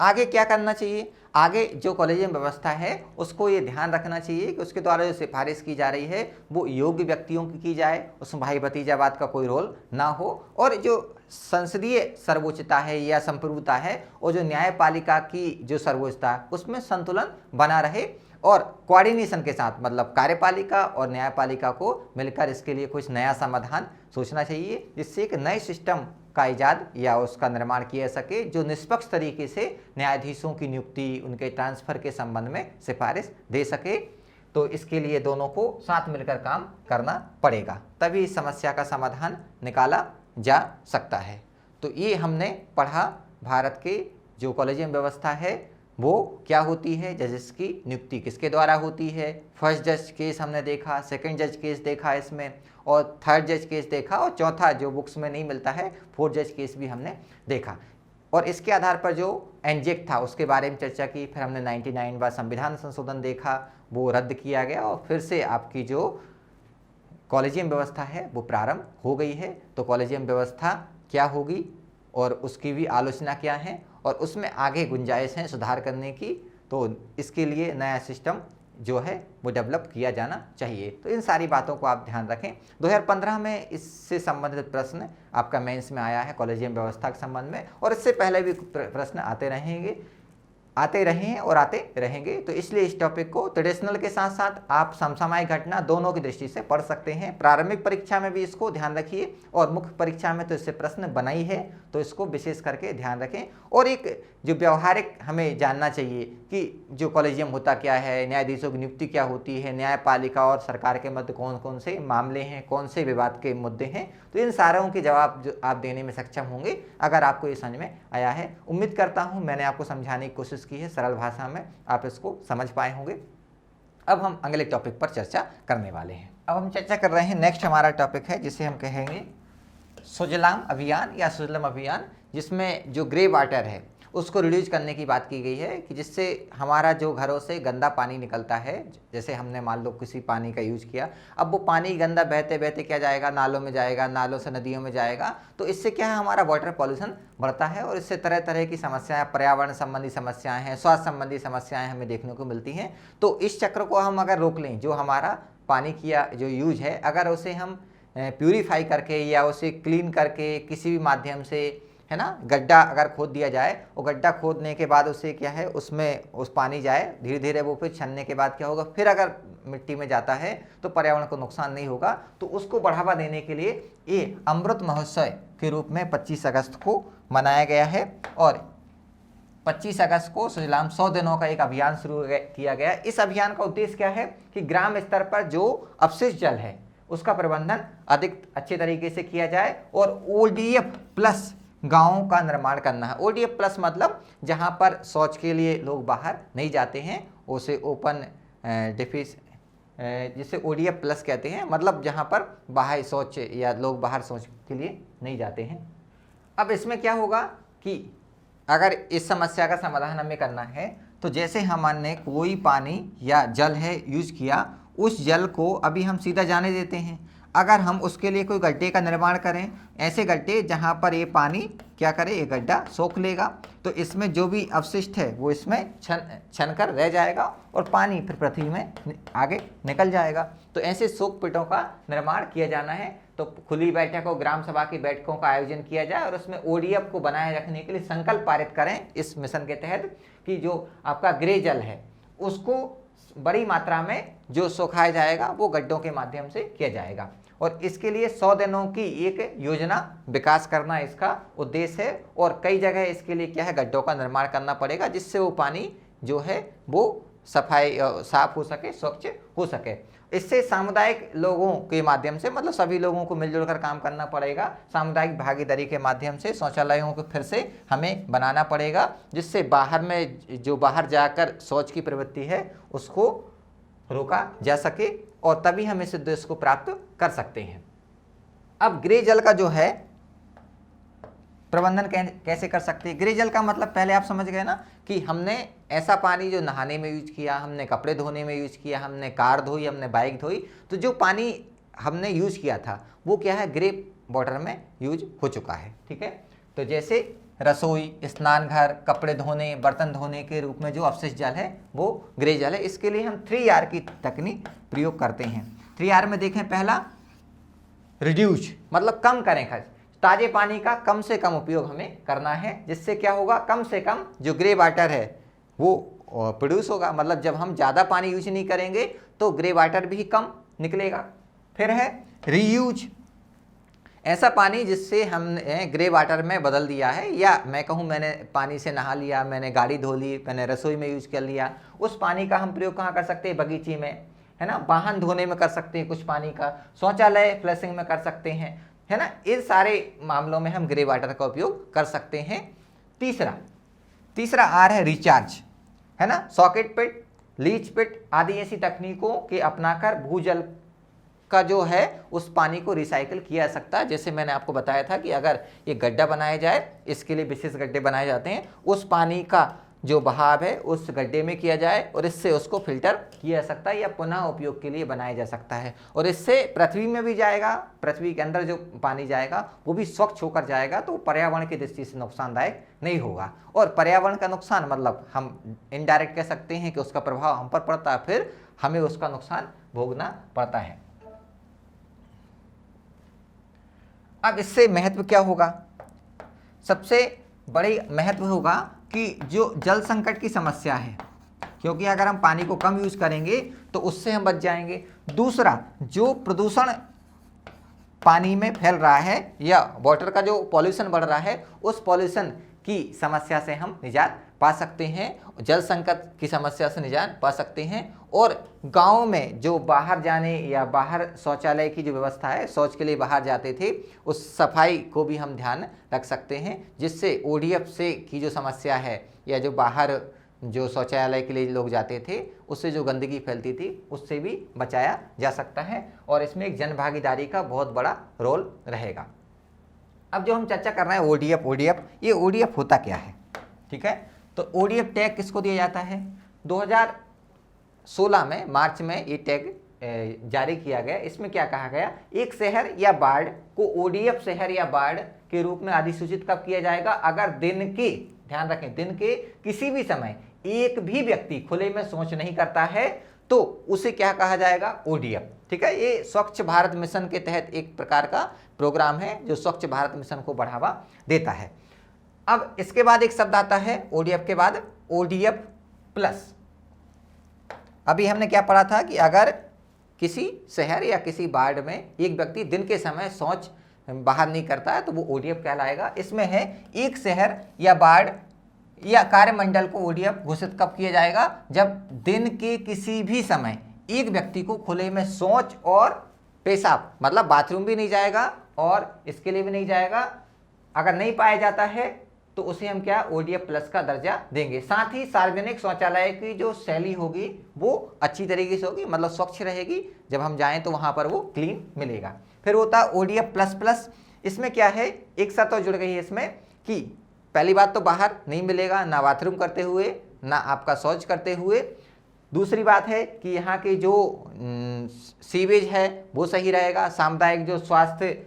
आगे क्या करना चाहिए, आगे जो कॉलेजियम व्यवस्था है उसको ये ध्यान रखना चाहिए कि उसके द्वारा जो सिफारिश की जा रही है वो योग्य व्यक्तियों की जाए, उसमें भाई भतीजावाद का कोई रोल ना हो, और जो संसदीय सर्वोच्चता है या संप्रभुता है और जो न्यायपालिका की जो सर्वोच्चता है उसमें संतुलन बना रहे, और कोऑर्डिनेशन के साथ, मतलब कार्यपालिका और न्यायपालिका को मिलकर इसके लिए कुछ नया समाधान सोचना चाहिए, जिससे एक नए सिस्टम का इजाद या उसका निर्माण किया सके जो निष्पक्ष तरीके से न्यायाधीशों की नियुक्ति, उनके ट्रांसफ़र के संबंध में सिफारिश दे सके। तो इसके लिए दोनों को साथ मिलकर काम करना पड़ेगा, तभी इस समस्या का समाधान निकाला जा सकता है। तो ये हमने पढ़ा भारत के जो कॉलेजियम व्यवस्था है वो क्या होती है, जजेस की नियुक्ति किसके द्वारा होती है। फर्स्ट जज केस हमने देखा, सेकंड जज केस देखा इसमें, और थर्ड जज केस देखा, और चौथा जो बुक्स में नहीं मिलता है फोर्थ जज केस भी हमने देखा। और इसके आधार पर जो एनजेक था उसके बारे में चर्चा की। फिर हमने 99वां संविधान संशोधन देखा, वो रद्द किया गया, और फिर से आपकी जो कॉलेजियम व्यवस्था है वो प्रारंभ हो गई है। तो कॉलेजियम व्यवस्था क्या होगी और उसकी भी आलोचना क्या है और उसमें आगे गुंजाइश है सुधार करने की, तो इसके लिए नया सिस्टम जो है वो डेवलप किया जाना चाहिए। तो इन सारी बातों को आप ध्यान रखें। 2015 में इससे संबंधित प्रश्न आपका मेंस में आया है कॉलेजियम व्यवस्था के संबंध में, और इससे पहले भी प्रश्न आते रहे हैं और आते रहेंगे। तो इसलिए इस टॉपिक को ट्रेडिशनल के साथ साथ आप समसामयिक घटना दोनों की दृष्टि से पढ़ सकते हैं। प्रारंभिक परीक्षा में भी इसको ध्यान रखिए और मुख्य परीक्षा में तो इससे प्रश्न बना ही है, तो इसको विशेष करके ध्यान रखें। और एक जो व्यवहारिक हमें जानना चाहिए कि जो कॉलेजियम होता क्या है, न्यायाधीशों की नियुक्ति क्या होती है, न्यायपालिका और सरकार के मध्य कौन कौन से मामले हैं, कौन से विवाद के मुद्दे हैं, तो इन सारों के जवाब जो आप देने में सक्षम होंगे अगर आपको ये समझ में आया है। उम्मीद करता हूँ मैंने आपको समझाने की कोशिश की है सरल भाषा में, आप इसको समझ पाए होंगे। अब हम अगले टॉपिक पर चर्चा करने वाले हैं। अब हम चर्चा कर रहे हैं, नेक्स्ट हमारा टॉपिक है जिसे हम कहेंगे सुजलाम अभियान या सुजलम अभियान, जिसमें जो ग्रे वाटर है उसको रिड्यूस करने की बात की गई है कि जिससे हमारा जो घरों से गंदा पानी निकलता है, जैसे हमने मान लो किसी पानी का यूज किया, अब वो पानी गंदा बहते बहते क्या जाएगा, नालों में जाएगा, नालों से नदियों में जाएगा, तो इससे क्या है हमारा वाटर पॉल्यूशन बढ़ता है और इससे तरह तरह की समस्याएं, पर्यावरण संबंधी समस्याएं हैं, स्वास्थ्य संबंधी समस्याएं हमें देखने को मिलती हैं। तो इस चक्र को हम अगर रोक लें, जो हमारा पानी किया जो यूज है अगर उसे हम प्यूरीफाई करके या उसे क्लीन करके किसी भी माध्यम से, है ना, गड्ढा अगर खोद दिया जाए, वो गड्ढा खोदने के बाद उसे क्या है उसमें उस पानी जाए, धीरे धीरे वो फिर छनने के बाद क्या होगा, फिर अगर मिट्टी में जाता है तो पर्यावरण को नुकसान नहीं होगा। तो उसको बढ़ावा देने के लिए ये अमृत महोत्सव के रूप में 25 अगस्त को मनाया गया है और 25 अगस्त को सुजलाम 100 दिनों का एक अभियान शुरू किया गया। इस अभियान का उद्देश्य क्या है कि ग्राम स्तर पर जो अपशिष्ट जल है उसका प्रबंधन अधिक अच्छे तरीके से किया जाए और ODF प्लस गांवों का निर्माण करना है। ODF प्लस मतलब जहां पर शौच के लिए लोग बाहर नहीं जाते हैं, उसे ओपन डिफिस जिसे ODF प्लस कहते हैं, मतलब जहां पर बाहर शौच या लोग बाहर शौच के लिए नहीं जाते हैं। अब इसमें क्या होगा कि अगर इस समस्या का समाधान हमें करना है तो जैसे हमने कोई पानी या जल है यूज किया, उस जल को अभी हम सीधा जाने देते हैं। अगर हम उसके लिए कोई गड्ढे का निर्माण करें, ऐसे गड्ढे जहां पर ये पानी क्या करे, ये गड्ढा सोख लेगा, तो इसमें जो भी अवशिष्ट है वो इसमें छन कर रह जाएगा और पानी फिर पृथ्वी में आगे निकल जाएगा। तो ऐसे सोख पिटों का निर्माण किया जाना है। तो खुली बैठकों, ग्राम सभा की बैठकों का आयोजन किया जाए और उसमें ODF को बनाए रखने के लिए संकल्प पारित करें इस मिशन के तहत कि जो आपका ग्रे जल है उसको बड़ी मात्रा में जो सुखाया जाएगा वो गड्ढों के माध्यम से किया जाएगा। और इसके लिए 100 दिनों की एक योजना विकास करना इसका उद्देश्य है और कई जगह इसके लिए क्या है गड्ढों का निर्माण करना पड़ेगा जिससे वो पानी जो है वो साफ हो सके, स्वच्छ हो सके। इससे सामुदायिक लोगों के माध्यम से, मतलब सभी लोगों को मिलजुल कर काम करना पड़ेगा। सामुदायिक भागीदारी के माध्यम से शौचालयों को फिर से हमें बनाना पड़ेगा जिससे बाहर में जो बाहर जाकर शौच की प्रवृत्ति है उसको रोका जा सके और तभी हम इस उद्देश्य को प्राप्त कर सकते हैं। अब ग्रे जल का जो है प्रबंधन कैसे कर सकते हैं। ग्रे जल का मतलब पहले आप समझ गए ना कि हमने ऐसा पानी जो नहाने में यूज किया, हमने कपड़े धोने में यूज किया, हमने कार धोई, हमने बाइक धोई, तो जो पानी हमने यूज किया था वो क्या है ग्रे वाटर में यूज हो चुका है। ठीक है, तो जैसे रसोई, स्नान घर, कपड़े धोने, बर्तन धोने के रूप में जो अवशिष्ट जल है वो ग्रे जल है। इसके लिए हम 3R की तकनीक प्रयोग करते हैं। 3R में देखें, पहला रिड्यूस मतलब कम करें खर्च, ताजे पानी का कम से कम उपयोग हमें करना है जिससे क्या होगा कम से कम जो ग्रे वाटर है वो प्रोड्यूस होगा। मतलब जब हम ज़्यादा पानी यूज नहीं करेंगे तो ग्रे वाटर भी कम निकलेगा। फिर है रीयूज, ऐसा पानी जिससे हमने ग्रे वाटर में बदल दिया है, या मैं कहूँ मैंने पानी से नहा लिया, मैंने गाड़ी धो ली, मैंने रसोई में यूज कर लिया, उस पानी का हम प्रयोग कहाँ कर सकते हैं, बगीचे में, है ना, वाहन धोने में कर सकते हैं कुछ पानी का, शौचालय फ्लशिंग में कर सकते हैं, है ना, इन सारे मामलों में हम ग्रे वाटर का उपयोग कर सकते हैं। तीसरा R है रिचार्ज, है ना, सॉकेट पिट, लीच पिट आदि ऐसी तकनीकों के अपनाकर भूजल का जो है उस पानी को रिसाइकिल किया जा सकता है। जैसे मैंने आपको बताया था कि अगर ये गड्ढा बनाया जाए, इसके लिए विशेष गड्ढे बनाए जाते हैं, उस पानी का जो बहाव है उस गड्ढे में किया जाए और इससे उसको फिल्टर किया जा सकता है या पुनः उपयोग के लिए बनाया जा सकता है। और इससे पृथ्वी में भी जाएगा, पृथ्वी के अंदर जो पानी जाएगा वो भी स्वच्छ होकर जाएगा, तो पर्यावरण की दृष्टि से नुकसानदायक नहीं होगा। और पर्यावरण का नुकसान मतलब हम इनडायरेक्ट कह सकते हैं कि उसका प्रभाव हम पर पड़ता है, फिर हमें उसका नुकसान भोगना पड़ता है। अब इससे महत्व क्या होगा? सबसे बड़ी महत्व होगा कि जो जल संकट की समस्या है, क्योंकि अगर हम पानी को कम यूज करेंगे तो उससे हम बच जाएंगे। दूसरा, जो प्रदूषण पानी में फैल रहा है या वाटर का जो पॉल्यूशन बढ़ रहा है, उस पॉल्यूशन की समस्या से हम निजात पा सकते हैं, जल संकट की समस्या से निजात पा सकते हैं। और गांव में जो बाहर जाने या बाहर शौचालय की जो व्यवस्था है, शौच के लिए बाहर जाते थे, उस सफाई को भी हम ध्यान रख सकते हैं, जिससे ओडीएफ से की जो समस्या है या जो बाहर जो शौचालय के लिए लोग जाते थे उससे जो गंदगी फैलती थी उससे भी बचाया जा सकता है। और इसमें एक जन भागीदारी का बहुत बड़ा रोल रहेगा। अब जो हम चर्चा कर रहे हैं ओडीएफ, ये ओडीएफ होता क्या है? ठीक है, तो ओडीएफ टैग किसको दिया जाता है? 2016 में मार्च में ये टैग जारी किया गया। इसमें क्या कहा गया? एक शहर या वार्ड को ओडीएफ शहर या वार्ड के रूप में अधिसूचित कब किया जाएगा? अगर दिन के, ध्यान रखें, दिन के किसी भी समय एक भी व्यक्ति खुले में शौच नहीं करता है तो उसे क्या कहा जाएगा? ओडीएफ। ठीक है, ये स्वच्छ भारत मिशन के तहत एक प्रकार का प्रोग्राम है जो स्वच्छ भारत मिशन को बढ़ावा देता है। अब इसके बाद एक शब्द आता है ओडीएफ के बाद, ओडीएफ प्लस। अभी हमने क्या पढ़ा था कि अगर किसी शहर या किसी वार्ड में एक व्यक्ति दिन के समय शौच बाहर नहीं करता है तो वो ओडीएफ कहलाएगा। इसमें है एक शहर या वार्ड या कार्यमंडल को ओडीएफ घोषित कब किया जाएगा? जब दिन के किसी भी समय एक व्यक्ति को खुले में शौच और पेशाब, मतलब बाथरूम भी नहीं जाएगा और इसके लिए भी नहीं जाएगा, अगर नहीं पाया जाता है तो उसे हम क्या? ओडीएफ प्लस का दर्जा देंगे। साथ ही सार्वजनिक शौचालय की जो शैली होगी वो अच्छी तरीके से होगी, मतलब स्वच्छ रहेगी, जब हम जाएं तो वहां पर वो क्लीन मिलेगा। फिर होता है ओडीएफ प्लस प्लस। इसमें क्या है? एक साथ और जुड़ गई है इसमें कि पहली बात तो बाहर नहीं मिलेगा, ना बाथरूम करते हुए ना आपका शौच करते हुए। दूसरी बात है कि यहाँ के जो सीवेज है वो सही रहेगा, सामुदायिक जो स्वास्थ्य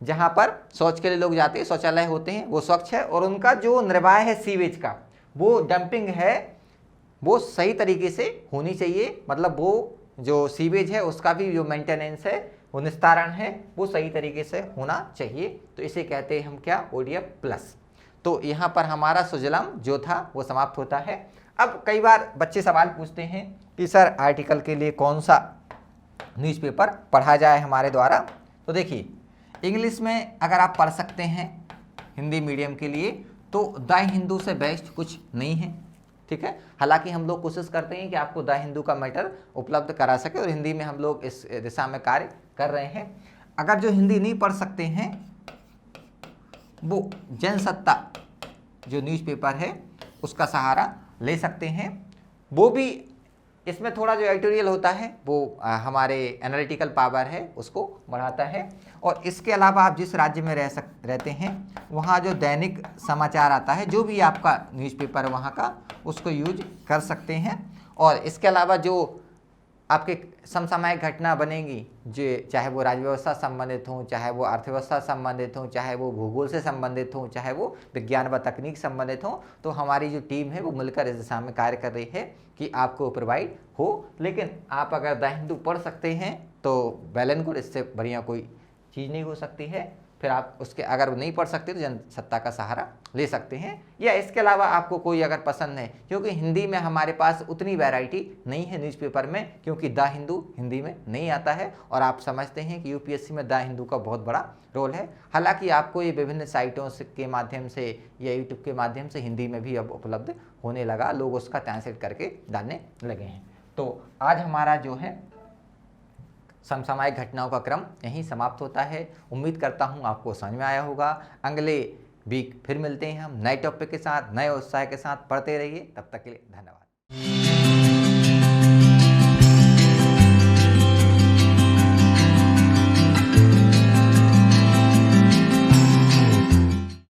जहाँ पर शौच के लिए लोग जाते हैं, शौचालय होते हैं, वो स्वच्छ है, और उनका जो निर्वाह है सीवेज का, वो डंपिंग है, वो सही तरीके से होनी चाहिए, मतलब वो जो सीवेज है उसका भी जो मेंटेनेंस है, वो निस्तारण है, वो सही तरीके से होना चाहिए। तो इसे कहते हैं हम क्या? ODF plus. तो यहाँ पर हमारा सुजलाम जो था वो समाप्त होता है। अब कई बार बच्चे सवाल पूछते हैं कि सर आर्टिकल के लिए कौन सा न्यूज़पेपर पढ़ा जाए हमारे द्वारा। तो देखिए, इंग्लिश में अगर आप पढ़ सकते हैं हिंदी मीडियम के लिए तो द हिंदू से बेस्ट कुछ नहीं है। ठीक है, हालांकि हम लोग कोशिश करते हैं कि आपको द हिंदू का मैटर उपलब्ध करा सके और हिंदी में हम लोग इस दिशा में कार्य कर रहे हैं। अगर जो हिंदी नहीं पढ़ सकते हैं वो जनसत्ता जो न्यूज़पेपर है उसका सहारा ले सकते हैं। वो भी इसमें थोड़ा जो एडिटोरियल होता है वो हमारे एनालिटिकल पावर है उसको बढ़ाता है। और इसके अलावा आप जिस राज्य में रहते हैं वहाँ जो दैनिक समाचार आता है, जो भी आपका न्यूज़पेपर है वहाँ का, उसको यूज कर सकते हैं। और इसके अलावा जो आपके समसामयिक घटना बनेगी, जो चाहे वो राज्य व्यवस्था संबंधित हों, चाहे वो अर्थव्यवस्था संबंधित हों, चाहे वो भूगोल से संबंधित हों, चाहे वो विज्ञान व तकनीक संबंधित हों, तो हमारी जो टीम है वो मिलकर इस दिशा में कार्य कर रही है कि आपको प्रोवाइड हो। लेकिन आप अगर द हिंदू पढ़ सकते हैं तो वेल एंड गुड, इससे बढ़िया कोई चीज़ नहीं हो सकती है। फिर आप उसके अगर नहीं पढ़ सकते तो जनसत्ता का सहारा ले सकते हैं, या इसके अलावा आपको कोई अगर पसंद है, क्योंकि हिंदी में हमारे पास उतनी वैरायटी नहीं है न्यूज़पेपर में, क्योंकि द हिंदू हिंदी में नहीं आता है। और आप समझते हैं कि यूपीएससी में द हिंदू का बहुत बड़ा रोल है। हालांकि आपको ये विभिन्न साइटों के माध्यम से या यूट्यूब के माध्यम से हिंदी में भी अब उपलब्ध होने लगा, लोग उसका ट्रांसलेट करके डालने लगे हैं। तो आज हमारा जो है समसामयिक घटनाओं का क्रम यहीं समाप्त होता है। उम्मीद करता हूँ आपको समझ में आया होगा। अगले वीक फिर मिलते हैं हम नए टॉपिक के साथ, नए उत्साह के साथ। पढ़ते रहिए, तब तक के लिए धन्यवाद।